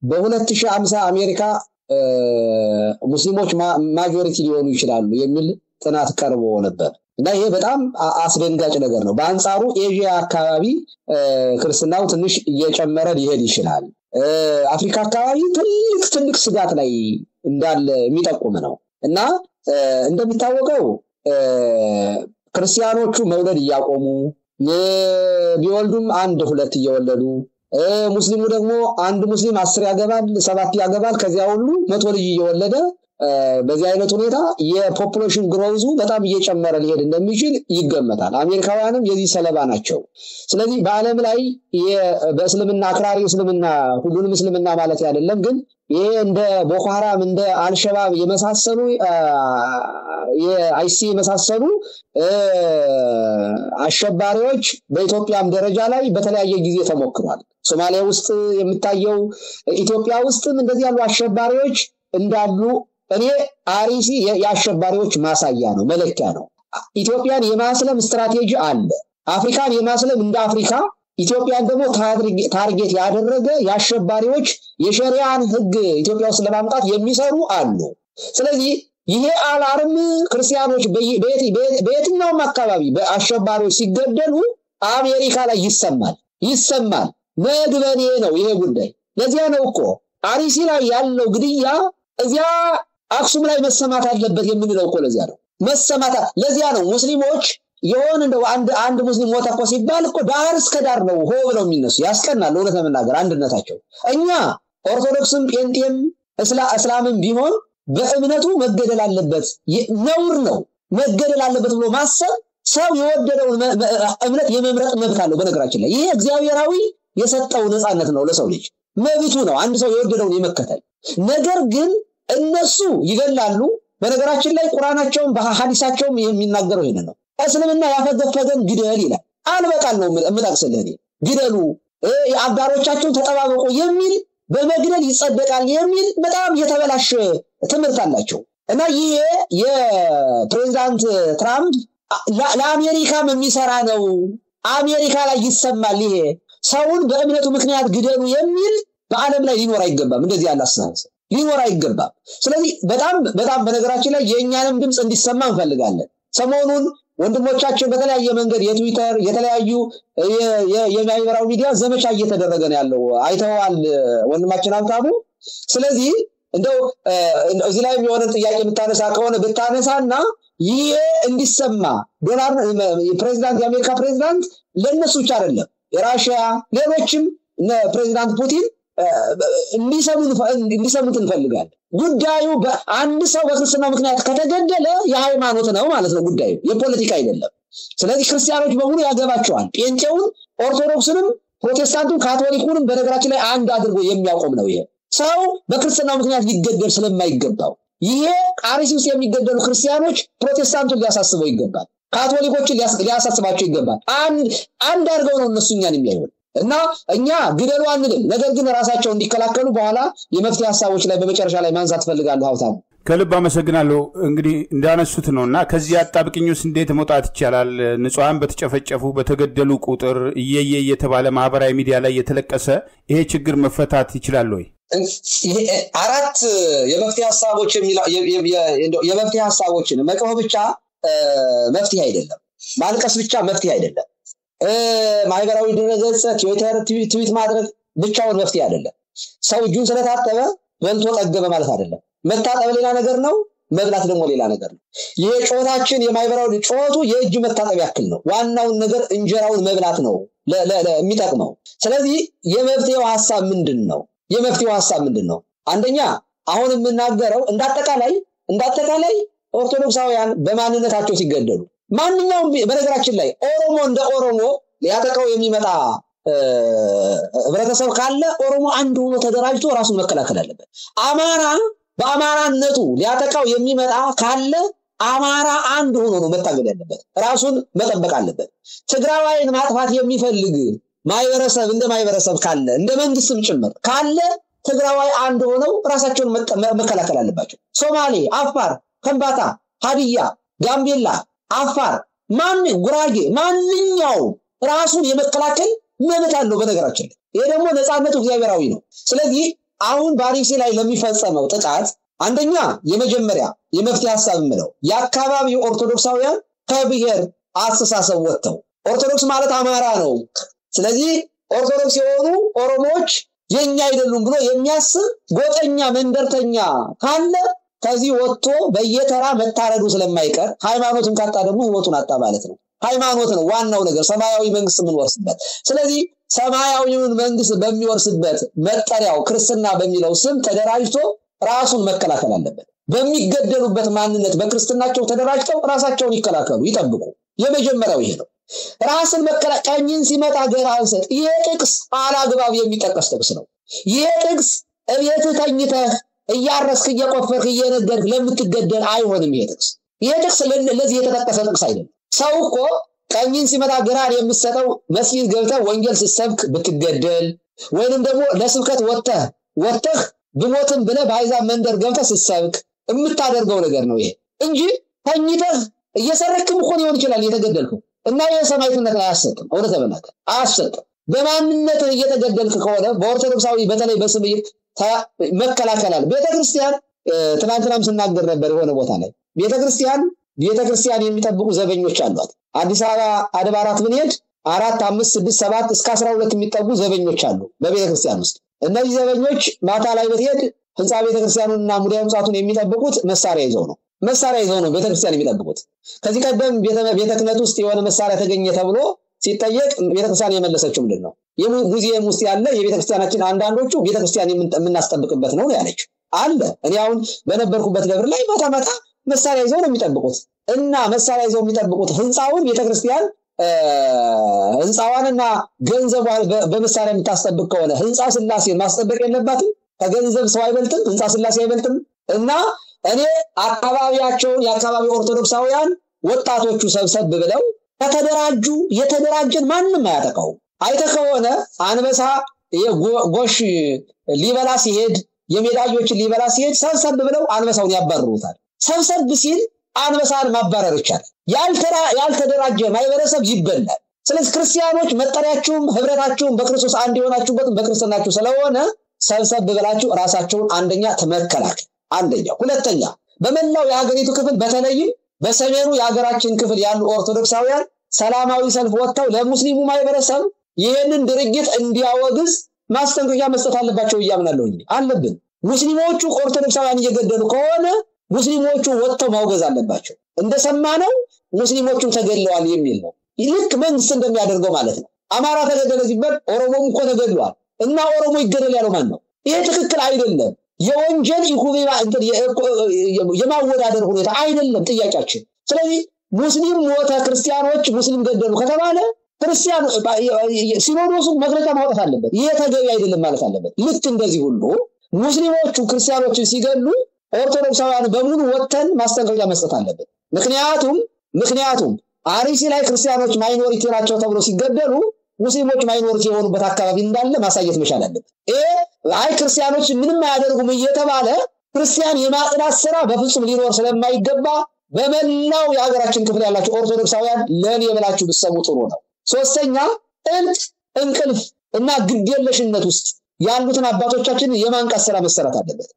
በ2050 አሜሪካ ሙስሊሞች ማጆሪቲ ሊሆኑ ይችላሉ የሚል ጥናት ቀርቦ ነበር እና ይሄ በጣም አስደንጋጭ ነገር ነው በአንጻሩ ኤዥያ አካባቢ ክርስትናው ትንሽ እየጨመረ ሊሄድ ይችላል አፍሪካ አካባቢ ትልቅ ስጋት ላይ እንዳለ የሚጠቁም ነው እና እንደሚታወቀው ክርስቲያኖቹ መውለድ ያቆሙ ቢወልዱም 1-2 እየወለዱ ሙስሊሙ ደግሞ አንድ ሙስሊም 10 ያገባል 7 ያገባል ከዚያ ሁሉ 100 ልጅ እየወለደ በዚህ አይነት ሁኔታ የፖፑሌሽን ግሮውዙ በጣም እየጨመረ ሊሄድ እንደሚችል ይገመታል አሜሪካውያንም የዚህ ሰለባ ናቸው ስለዚህ በአለም ላይ በእስልምና አክራሪ እስልምና ሁሉንም እስልምና ማለት አይደለም ግን ይሄ እንደ ቦኮ ሐራም እንደ አልሸባብ የመሳሰሉ የአይሲ የመሳሰሉ አሸባሪዎች በኢትዮጵያም ደረጃ ላይ በተለያየ ጊዜ ተሞክሯል ሶማሊያ ውስጥ የሚታየው ኢትዮጵያ ውስጥም እንደዚህ ያሉ አሸባሪዎች እንዳሉ እኔ አሪሲ የአሸባሪዎች ማሳያ ነው መለኪያ ነው ኢትዮጵያን የማስለም ስትራቴጂ አለ አፍሪካን የማስለም እንደ አፍሪካ ኢትዮጵያን ደግሞ ታርጌት ያደረገ የአሸባሪዎች የሸሪዓን ህግ ኢትዮጵያ ውስጥ ለማምጣት የሚሰሩ አሉ ስለዚህ ይሄ አላርም ክርስቲያኖች በየትኛውም አካባቢ በአሸባሪዎች ሲገደሉ አሜሪካ ላይ ይሰማል መግበኔ ነው ይሄ ጉዳይ ለዚያ ነው እኮ አሪሲ ላይ ያለው ግድያ እዚያ አክሱም ላይ መሰማት አለበት የምንለው እኮ ለዚያ ነው መሰማት ለዚያ ነው ሙስሊሞች የሆነ እንደው አንድ ሙስሊም ሞተ እኮ ሲባል እኮ ዳር እስከ ዳር ነው ሆ ብለው የሚነሱ ያስቀናል እውነት ለመናገር አንድነታቸው እኛ ኦርቶዶክስም ጴንጤም እስላምም ቢሆን በእምነቱ መገደል አለበት ነውር ነው መገደል አለበት ብሎ ማሰብ ሰው የወደደው እምነት የመምረጥ መብት አለው በነገራችን ላይ ይሄ እግዚአብሔራዊ የሰጠው ነፃነት ነው ለሰው ልጅ መብቱ ነው አንድ ሰው የወደደውን የመከተል ነገር ግን እነሱ ይገላሉ በነገራችን ላይ ቁርአናቸውም በሐዲሳቸውም የሚናገረው ይሄን ነው እስልምና ያፈገፈገን ግደል ይላል አልበቃል ነው እምጣቅስልህ ግደሉ የአጋሮቻቸውን ተጠባበቁ የሚል በመግደል ይጸደቃል የሚል በጣም የተበላሸ ትምህርት አላቸው እና ይሄ የፕሬዝዳንት ትራምፕ ለአሜሪካም የሚሰራ ነው አሜሪካ ላይ ይሰማል ይሄ ሰውን በእምነቱ ምክንያት ግደሉ የሚል በአለም ላይ ሊኖር አይገባም እንደዚህ ያለ አስተሳሰብ ሊኖር አይገባም ስለዚህ በጣም በነገራችን ላይ የኛንም ድምጽ እንዲሰማ እንፈልጋለን ሰሞኑን ወንድሞቻችን በተለያየ መንገድ የትዊተር የተለያዩ የማህበራዊ ሚዲያ ዘመቻ እየተደረገ ነው ያለው አይተዋል ወንድማችን ሀብታሙ ስለዚህ እንደው እዚህ ላይ የሆነ ጥያቄ የምታነሳ ከሆነ ብታነሳና ይሄ እንዲሰማ ዶላር ፕሬዝዳንት የአሜሪካ ፕሬዝዳንት ለነሱ ብቻ አይደለም የራሺያ ሌሎችም ፕሬዝዳንት ፑቲን እንዲሰሙት እንፈልጋለን ጉዳዩ በአንድ ሰው በክርስትና ምክንያት ከተገደለ የሃይማኖት ነው ማለት ነው ጉዳዩ የፖለቲካ አይደለም ስለዚህ ክርስቲያኖች በሙሉ ያገባቸዋል ጴንጤውን ኦርቶዶክስንም ፕሮቴስታንቱን ካቶሊኩንም በነገራችን ላይ አንድ አድርጎ የሚያቆም ነው ይሄ ሰው በክርስትና ምክንያት ሊገደል ስለማይገባው ይሄ አርሲ ውስጥ የሚገደሉ ክርስቲያኖች ፕሮቴስታንቱን ሊያሳስበው ይገባል ካቶሊኮችን ሊያሳስባቸው ይገባል አንድ አድርገው ነው እነሱኛን የሚያዩት እና እኛ ግደሉ አንልም ነገር ግን ራሳቸው እንዲከላከሉ በኋላ የመፍትሄ ሐሳቦች ላይ በመጨረሻ ላይ ማንሳት ፈልጋለሁ ሀብታሙ
ከልብ አመሰግናለሁ እንግዲህ እንዳነሱት ነውና ከዚህ አጣብቅኙስ እንዴት መውጣት ይቻላል ንጹሃን በተጨፈጨፉ በተገደሉ ቁጥር እየተባለ ማህበራዊ ሚዲያ ላይ የተለቀሰ ይሄ ችግር መፈታት ይችላል ወይ
አራት የመፍትሄ ሐሳቦች የመፍትሄ ሐሳቦችን መቀበል ብቻ መፍትሄ አይደለም ማልቀስ ብቻ መፍትሄ አይደለም ማህበራዊ ድረገጽ ትዊተር ትዊት ማድረግ ብቻውን መፍትሄ አይደለም ሰው እጁን ስለታጠበ በልቶ ጠገበ ማለት አይደለም መታጠብ ሌላ ነገር ነው መብላት ደግሞ ሌላ ነገር ነው ይሄ ጮታችን የማህበራዊ ጮቱ የእጅ መታጠብ ያክል ነው ዋናውን ነገር እንጀራውን መብላት ነው የሚጠቅመው ስለዚህ የመፍትሄው ሐሳብ ምንድነው አንደኛ አሁን የምናገረው እንዳጠቃላይ ኦርቶዶክሳውያን በማንነታቸው ሲገደሉ ማንኛውም በነገራችን ላይ ኦሮሞ እንደ ኦሮሞ ሊያጠቃው የሚመጣ ህብረተሰብ ካለ ኦሮሞ አንድ ሆኖ ተደራጅቶ ራሱን መከላከል አለበት አማራ በአማራነቱ ሊያጠቃው የሚመጣ ካለ አማራ አንድ ሆኖ ነው መታገል ያለበት ራሱን መጠበቅ አለበት ትግራዋይን ማጥፋት የሚፈልግ ማይበረሰብ ካለ እንደ መንግስትም ጭምር ካለ ትግራዋይ አንድ ሆነው ራሳቸውን መከላከል አለባቸው ሶማሌ አፋር ከምባታ ሀዲያ ጋምቤላ አፋር ጉራጌ ማንኛው ራሱን የመከላከል መብት አለው በነገራችን ይሄ ደግሞ ነፃነቱ እግዚአብሔራዊ ነው ስለዚህ አሁን ባሪሲ ላይ ለሚፈጸመው ጥቃት አንደኛ የመጀመሪያ የመፍትሄ ሐሳብ ነው የአካባቢው ኦርቶዶክሳውያን ከብሔር አስተሳሰብ ወጥተው ኦርቶዶክስ ማለት አማራ ነው ስለዚህ ኦርቶዶክስ የሆኑ ኦሮሞዎች የኛ አይደሉም ብሎ የሚያስብ ጎጠኛ መንደርተኛ ካለ ከዚህ ወጥቶ በየተራ መታረዱ ስለማይቀር ሃይማኖትን ካጣ ደግሞ ህይወቱን አጣ ማለት ነው ሃይማኖት ነው ዋናው ነገር ሰማያዊ መንግስት ምን ወርስበት ስለዚህ ሰማያዊውን መንግስት በሚወርስበት መጠሪያው ክርስትና በሚለው ስም ተደራጅቶ ራሱን መከላከል አለበት በሚገደሉበት ማንነት በክርስትናቸው ተደራጅተው ራሳቸውን ይከላከሉ ይጠብቁ የመጀመሪያው ይሄ ነው ራስን መከላከልን ሲመጣ ገራንሰጥ ይሄ ጥቅስ አላግባብ የሚጠቀስ ጥቅስ ነው ይሄ ጥቅስ እቤት ተኝተህ እያረስክ እየቆፈርክ እየነገርክ ለምትገደል አይሆንም ይሄ ጥቅስ ለዚህ የተጠቀሰ ጥቅስ አይደለም ሰው እኮ ቀኝን ሲመጣ ግራን የምትሰጠው መስጊድ ገብተህ ወንጌል ስትሰብክ ብትገደል ወይንም ደግሞ ለስብከት ወጥተህ ብሞትም ብለህ በአይዛብ መንደር ገብተህ ስትሰብክ የምታደርገው ነገር ነው ይሄ እንጂ ተኝተህ እየሰረክም እኮ ሊሆን ይችላል የተገደልከው እና የሰማዕትነት አያሰጥም እውነት ተበናከ አያሰጥም በማንነት እየተገደልክ ከሆነ በኦርቶዶክሳዊ በተለይ በስም መከላከላል ቤተክርስቲያን ትናንትናም ስናገር ነበር የሆነ ቦታ ላይ ቤተክርስቲያን የሚጠብቁ ዘበኞች አሏት አዲስ አበባ አድባራት ብንሄድ 4 5 6 7 እስከ 12 የሚጠጉ ዘበኞች አሉ በቤተክርስቲያን ውስጥ እነዚህ ዘበኞች ማታ ላይ በትሄድ ህንጻ ቤተክርስቲያኑንና ሙዳየ ምጽዋቱን የሚጠብቁት መሳሪያ ይዘው ነው ቤተክርስቲያን የሚጠብቁት ከዚህ ቀደም ቤተ ክህነት ውስጥ የሆነ መሳሪያ ተገኘ ተብሎ ሲጠየቅ ቤተክርስቲያን የመለሰችው ምንድነው የሙዚየም ውስጥ ያለ የቤተክርስቲያናችን አንዳንዶቹ ቤተክርስቲያን የምናስጠብቅበት ነው ያለች አለ እኔ አሁን በነበርኩበት ደብር ላይ ማታ መሳሪያ ይዘው ነው የሚጠብቁት እና መሳሪያ ይዘው የሚጠብቁት ህንጻውን ቤተክርስቲያን ህንጻዋንና ገንዘቧን በመሳሪያ የምታስጠብቅ ከሆነ ህንጻ ስላሴን ማስጠበቅ የለባትም ከገንዘብ ሰው አይበልጥም ህንጻ ስላሴ አይበልጥም እና እኔ የአካባቢ ኦርቶዶክሳውያን ወጣቶቹ ሰብሰብ ብለው ከተደራጁ የተደራጀን ማንንም አያጠቃው አይተከሆነ አንበሳ የጎሽ ሊበላ ሲሄድ የሜዳዮችን ሊበላ ሲሄድ ሰብሰብ ብለው አንበሳውን ያባርሩታል ሰብሰብ ሲል አንበሳን ማባረር ይቻላል ያልተደራጀ ማይበረሰብ ይበላል ስለዚህ ክርስቲያኖች መጠሪያችሁም ህብረታችሁም በክርስቶስ አንድ የሆናችሁበት በክርስትናችሁ ስለሆነ ሰብሰብ ብላችሁ ራሳችሁን አንደኛ ተመከላከል አንደኛ ሁለተኛ በመላው የሀገሪቱ ክፍል በተለይም በሰሜኑ የሀገራችን ክፍል ያሉ ኦርቶዶክሳውያን ሰላማዊ ሰልፍ ወጥተው ለሙስሊሙ ማህበረሰብ ይሄንን ድርጊት እንዲያወግዝ ማስጠንቀቂያ መስጠት አለባቸው እያምናለሁ አለብን። ሙስሊሞቹ ኦርቶዶክሳውያን እየገደሉ ከሆነ ሙስሊሞቹ ወጥተው ማውገዝ አለባቸው። እንደሰማነው ሙስሊሞቹም ተገድለዋል የሚል ነው። ልክ መንግስት እንደሚያደርገው ማለት ነው። አማራ ተገደለ ሲባል ኦሮሞም እኮ ተገድሏል እና ኦሮሞ ይገደል ያለው ማን ነው? ይሄ ትክክል አይደለም። የወንጀል ኢኩቤባ እንትን የማወዳደር ሁኔታ አይደለም ጥያቄያችን። ስለዚህ ሙስሊም ሞተ ክርስቲያኖች ሙስሊም ገደሉ ከተባለ ክርስቲያን ሲኖዶሱ መግለጫ ማውጣት አለበት። ይሄ ተገቢ አይደለም ማለት አለበት። ልክ እንደዚህ ሁሉ ሙስሊሞቹ ክርስቲያኖችን ሲገሉ ኦርቶዶክሳውያን በሙሉ ወጥተን ማስጠንቀቂያ መስጠት አለበት። ምክንያቱም አርሲ ላይ ክርስቲያኖች ማይኖሪቲ ናቸው ተብሎ ሲገደሉ ሙስሊሞች ማይኖሪቲ የሆኑበት አካባቢ እንዳለ ማሳየት መቻል አለበት። አይ ክርስቲያኖች ምንም አያደርጉም እየተባለ ክርስቲያን የማጥናት ስራ በፍጹም ሊኖር ስለማይገባ በመላው የሀገራችን ክፍል ያላችሁ ኦርቶዶክሳውያን ለኔ ብላችሁ ብትሰሙ ጥሩ ነው። ሶስተኛ እንቅልፍ እና ግዴለሽነት ውስጥ ያሉትን አባቶቻችን የማንቃት ስራ መሰራት አለበት።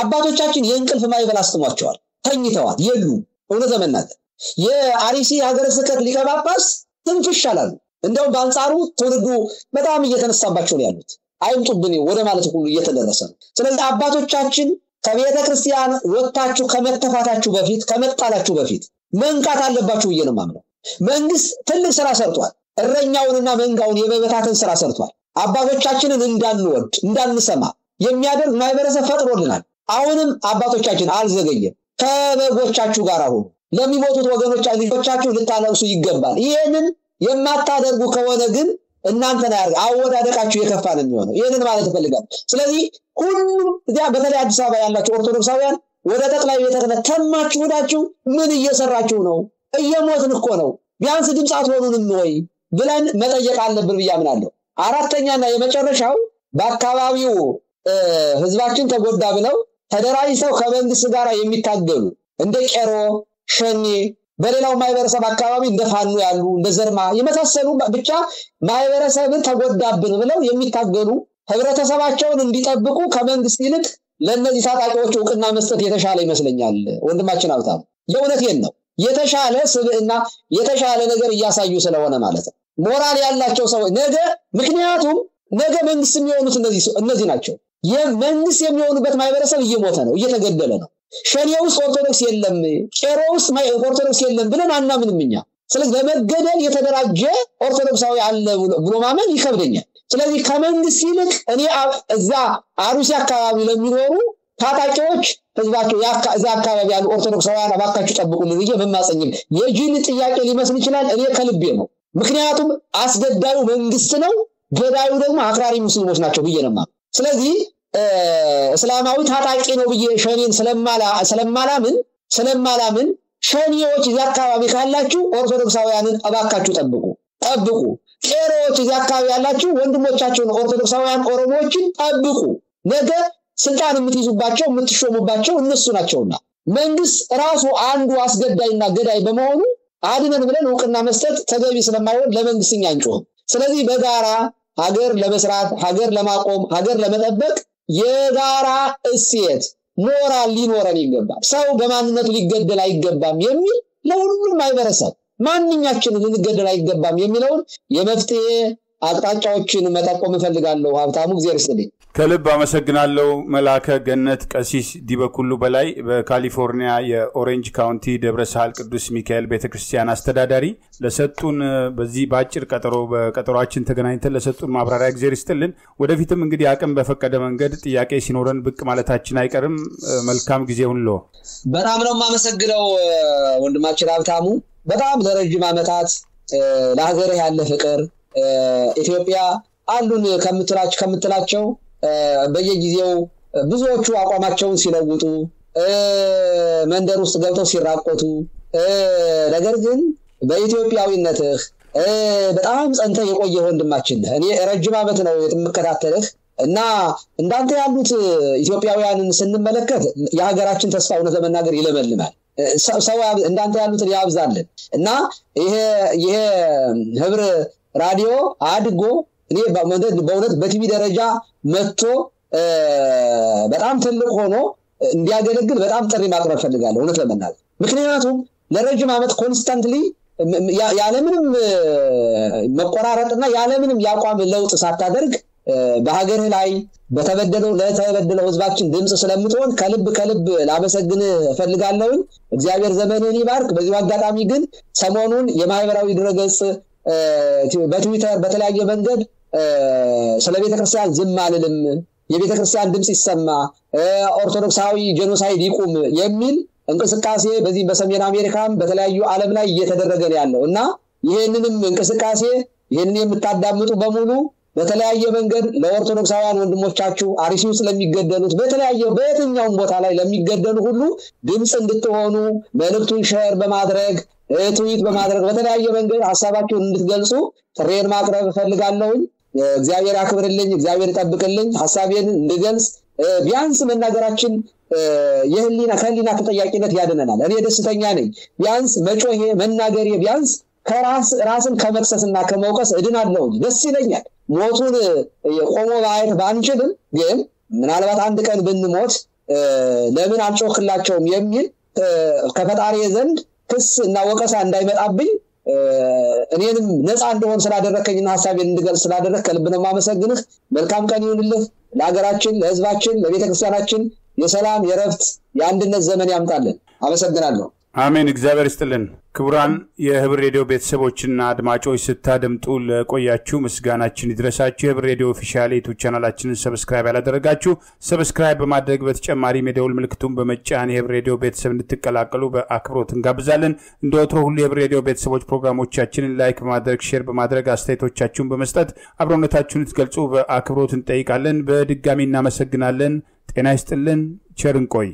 አባቶቻችን የእንቅልፍ ማይበል አስተሟቸዋል፣ ተኝተዋል የሉ እውነት ለመናገር የአርሲ ሀገረ ስብከት ሊቀ ጳጳስ ትንፍሽ አላሉ። እንደውም በአንጻሩ ትውልዱ በጣም እየተነሳባቸው ነው ያሉት። አይምጡብኝ ወደ ማለት ሁሉ እየተደረሰ ነው። ስለዚህ አባቶቻችን ከቤተ ክርስቲያን ወጣችሁ ከመተፋታችሁ በፊት ከመጣላችሁ በፊት መንቃት አለባችሁ ብዬ ነው የማምነው። መንግስት ትልቅ ስራ ሰርቷል። እረኛውንና መንጋውን የመበታተን ስራ ሰርቷል። አባቶቻችንን እንዳንወድ እንዳንሰማ የሚያደርግ ማህበረሰብ ፈጥሮልናል። አሁንም አባቶቻችን አልዘገየም። ከበጎቻችሁ ጋር አሁን ለሚሞቱት ልጆቻችሁ ልታለቅሱ ይገባል። ይሄንን የማታደርጉ ከሆነ ግን እናንተና አወዳደቃችሁ የከፋ ነው የሚሆነው። ይሄንን ማለት ፈልጋለሁ። ስለዚህ ሁሉም በተለይ አዲስ አበባ ያላችሁ ኦርቶዶክሳውያን ወደ ጠቅላይ ቤተ ክህነት ተማችሁ ወዳችሁ ምን እየሰራችሁ ነው? እየሞትን እኮ ነው። ቢያንስ ድምጽ አትሆኑንም ወይ ብለን መጠየቅ አለብን ብዬ አምናለሁ። አራተኛና የመጨረሻው በአካባቢው ህዝባችን ተጎዳ ብለው ተደራጅተው ከመንግስት ጋር የሚታገሉ እንደ ቄሮ ሸኔ በሌላው ማህበረሰብ አካባቢ እንደ ፋኖ ያሉ እንደ ዘርማ የመሳሰሉ ብቻ ማህበረሰብን ተጎዳብን ብለው የሚታገሉ ህብረተሰባቸውን እንዲጠብቁ ከመንግስት ይልቅ ለነዚህ ታጣቂዎች ዕውቅና መስጠት የተሻለ ይመስለኛል። ወንድማችን ሀብታሙ የእውነቴን ነው። የተሻለ ስብዕና የተሻለ ነገር እያሳዩ ስለሆነ ማለት ነው። ሞራል ያላቸው ሰው ምክንያቱም ነገ መንግስት የሚሆኑት እነዚህ ናቸው። የመንግስት የሚሆኑበት ማህበረሰብ እየሞተ ነው፣ እየተገደለ ነው። ሸኔ ውስጥ ኦርቶዶክስ የለም፣ ቄሮ ውስጥ ኦርቶዶክስ የለም ብለን አናምንም እኛ። ስለዚህ ለመገደል የተደራጀ ኦርቶዶክሳዊ አለ ብሎ ማመን ይከብደኛል። ስለዚህ ከመንግስት ይልቅ እኔ እዛ አሩሲ አካባቢ ለሚኖሩ ታጣቂዎች ህዝባቸው እዛ አካባቢ ያሉ ኦርቶዶክሳውያን አባካችሁ ጠብቁልን ብዬ መማጸኝም የጅል ጥያቄ ሊመስል ይችላል። እኔ ከልቤ ነው። ምክንያቱም አስገዳዩ መንግስት ነው፣ ገዳዩ ደግሞ አክራሪ ሙስሊሞች ናቸው ብዬ ነው። ስለዚህ እስላማዊ ታጣቂ ነው ብዬ ሸኔን ስለማላምን ሸኔዎች እዛ አካባቢ ካላችሁ ኦርቶዶክሳውያንን አባካችሁ ጠብቁ። ቄሮዎች እዛ አካባቢ ያላችሁ ወንድሞቻችሁን ኦርቶዶክሳውያን ኦሮሞዎችን ጠብቁ። ነገ ስልጣን የምትይዙባቸው የምትሾሙባቸው እነሱ ናቸውና መንግስት ራሱ አንዱ አስገዳይና ገዳይ በመሆኑ አድነን ብለን ዕውቅና መስጠት ተገቢ ስለማይሆን ለመንግስትኛ አንጮህ። ስለዚህ በጋራ ሀገር ለመስራት ሀገር ለማቆም ሀገር ለመጠበቅ የጋራ እሴት ሞራል ሊኖረን ይገባል። ሰው በማንነቱ ሊገደል አይገባም የሚል ለሁሉም ማህበረሰብ ማንኛችንን ልንገደል አይገባም የሚለውን የመፍትሄ አቅጣጫዎችን መጠቆም እፈልጋለሁ። ሀብታሙ እግዚአብሔር ይስጥልኝ።
ከልብ አመሰግናለሁ። መላከ ገነት ቀሲስ ዲበኩሉ በላይ በካሊፎርኒያ የኦሬንጅ ካውንቲ ደብረ ሳህል ቅዱስ ሚካኤል ቤተክርስቲያን አስተዳዳሪ ለሰጡን በዚህ በአጭር በቀጠሯችን ተገናኝተን ለሰጡን ማብራሪያ እግዚአብሔር ይስጥልን። ወደፊትም እንግዲህ አቅም በፈቀደ መንገድ ጥያቄ ሲኖረን ብቅ ማለታችን አይቀርም። መልካም ጊዜ ሁሉ።
በጣም ነው የማመሰግነው ወንድማችን ሀብታሙ። በጣም ለረጅም ዓመታት ለሀገር ያለ ፍቅር ኢትዮጵያ አሉን ከምትላቸው በየጊዜው ብዙዎቹ አቋማቸውን ሲለውጡ መንደር ውስጥ ገብተው ሲራቆቱ ነገር ግን በኢትዮጵያዊነትህ በጣም ጸንተ የቆየ ወንድማችን እኔ ረጅም ዓመት ነው የምከታተልህ እና እንዳንተ ያሉት ኢትዮጵያውያንን ስንመለከት የሀገራችን ተስፋ እውነት ለመናገር ይለመልማል። ሰው እንዳንተ ያሉትን ያብዛልን እና ይሄ ህብር ራዲዮ አድጎ እኔ በእውነት በቲቪ ደረጃ መጥቶ በጣም ትልቅ ሆኖ እንዲያገለግል በጣም ጥሪ ማቅረብ ፈልጋለሁ እውነት ለመናገር። ምክንያቱም ለረጅም ዓመት ኮንስታንትሊ ያለምንም መቆራረጥና ያለምንም ያቋም ለውጥ ሳታደርግ በሀገር ላይ ለተበደለው ህዝባችን ድምጽ ስለምትሆን ከልብ ላመሰግን ፈልጋለሁ። እግዚአብሔር ዘመንን ይባርክ። በዚህ አጋጣሚ ግን ሰሞኑን የማህበራዊ ድረገጽ በትዊተር በተለያየ መንገድ ስለ ቤተክርስቲያን ዝም አልልም፣ የቤተክርስቲያን ድምጽ ይሰማ፣ ኦርቶዶክሳዊ ጄኖሳይድ ይቁም የሚል እንቅስቃሴ በዚህ በሰሜን አሜሪካም በተለያዩ ዓለም ላይ እየተደረገ ያለው እና ይሄንንም እንቅስቃሴ ይሄንን የምታዳምጡ በሙሉ በተለያየ መንገድ ለኦርቶዶክሳውያን ወንድሞቻችሁ አርሲ ውስጥ ለሚገደሉት በየትኛውም ቦታ ላይ ለሚገደሉ ሁሉ ድምጽ እንድትሆኑ መልእክቱን ሼር በማድረግ ትዊት በማድረግ በተለያየ መንገድ ሐሳባችሁን እንድትገልጹ ጥሬን ማቅረብ ፈልጋለሁ። እግዚአብሔር ያክብርልኝ፣ እግዚአብሔር ይጠብቅልኝ። ሐሳቤን እንድገልጽ ቢያንስ መናገራችን ከህሊና ተጠያቂነት ያድነናል። እኔ ደስተኛ ነኝ። ቢያንስ መጮሄ መናገሬ ቢያንስ ራስን ከመክሰስና ከመውቀስ እድናለሁ። ደስ ይለኛል። ሞቱን ቆሞ ማየት ባንችልም ግን ምናልባት አንድ ቀን ብንሞት ለምን አልጮክላቸውም የሚል ከፈጣሪ ዘንድ ክስ እና ወቀሳ እንዳይመጣብኝ እኔንም ነፃ እንደሆን ስላደረከኝና ሐሳቤን እንድገልጽ ስላደረክ ከልብ ነው ማመሰግንህ። መልካም ቀን ይሁንልህ። ለሀገራችን፣ ለህዝባችን፣ ለቤተክርስቲያናችን የሰላም የረፍት የአንድነት ዘመን ያምጣልን። አመሰግናለሁ።
አሜን። እግዚአብሔር ይስጥልን። ክቡራን የህብር ሬዲዮ ቤተሰቦችና አድማጮች ስታደምጡ ለቆያችሁ ምስጋናችን ይድረሳችሁ። የህብር ሬዲዮ ኦፊሻል ዩቲዩብ ቻናላችንን ሰብስክራይብ ያላደረጋችሁ ሰብስክራይብ በማድረግ በተጨማሪም የደውል ምልክቱን በመጫን የህብር ሬዲዮ ቤተሰብ እንድትቀላቀሉ በአክብሮት እንጋብዛለን። እንደወትሮ ሁሉ የህብር ሬዲዮ ቤተሰቦች ፕሮግራሞቻችንን ላይክ በማድረግ ሼር በማድረግ አስተያየቶቻችሁን በመስጠት አብሮነታችሁን እንድትገልጹ በአክብሮት እንጠይቃለን። በድጋሚ እናመሰግናለን። ጤና ይስጥልን። ቸር እንቆይ።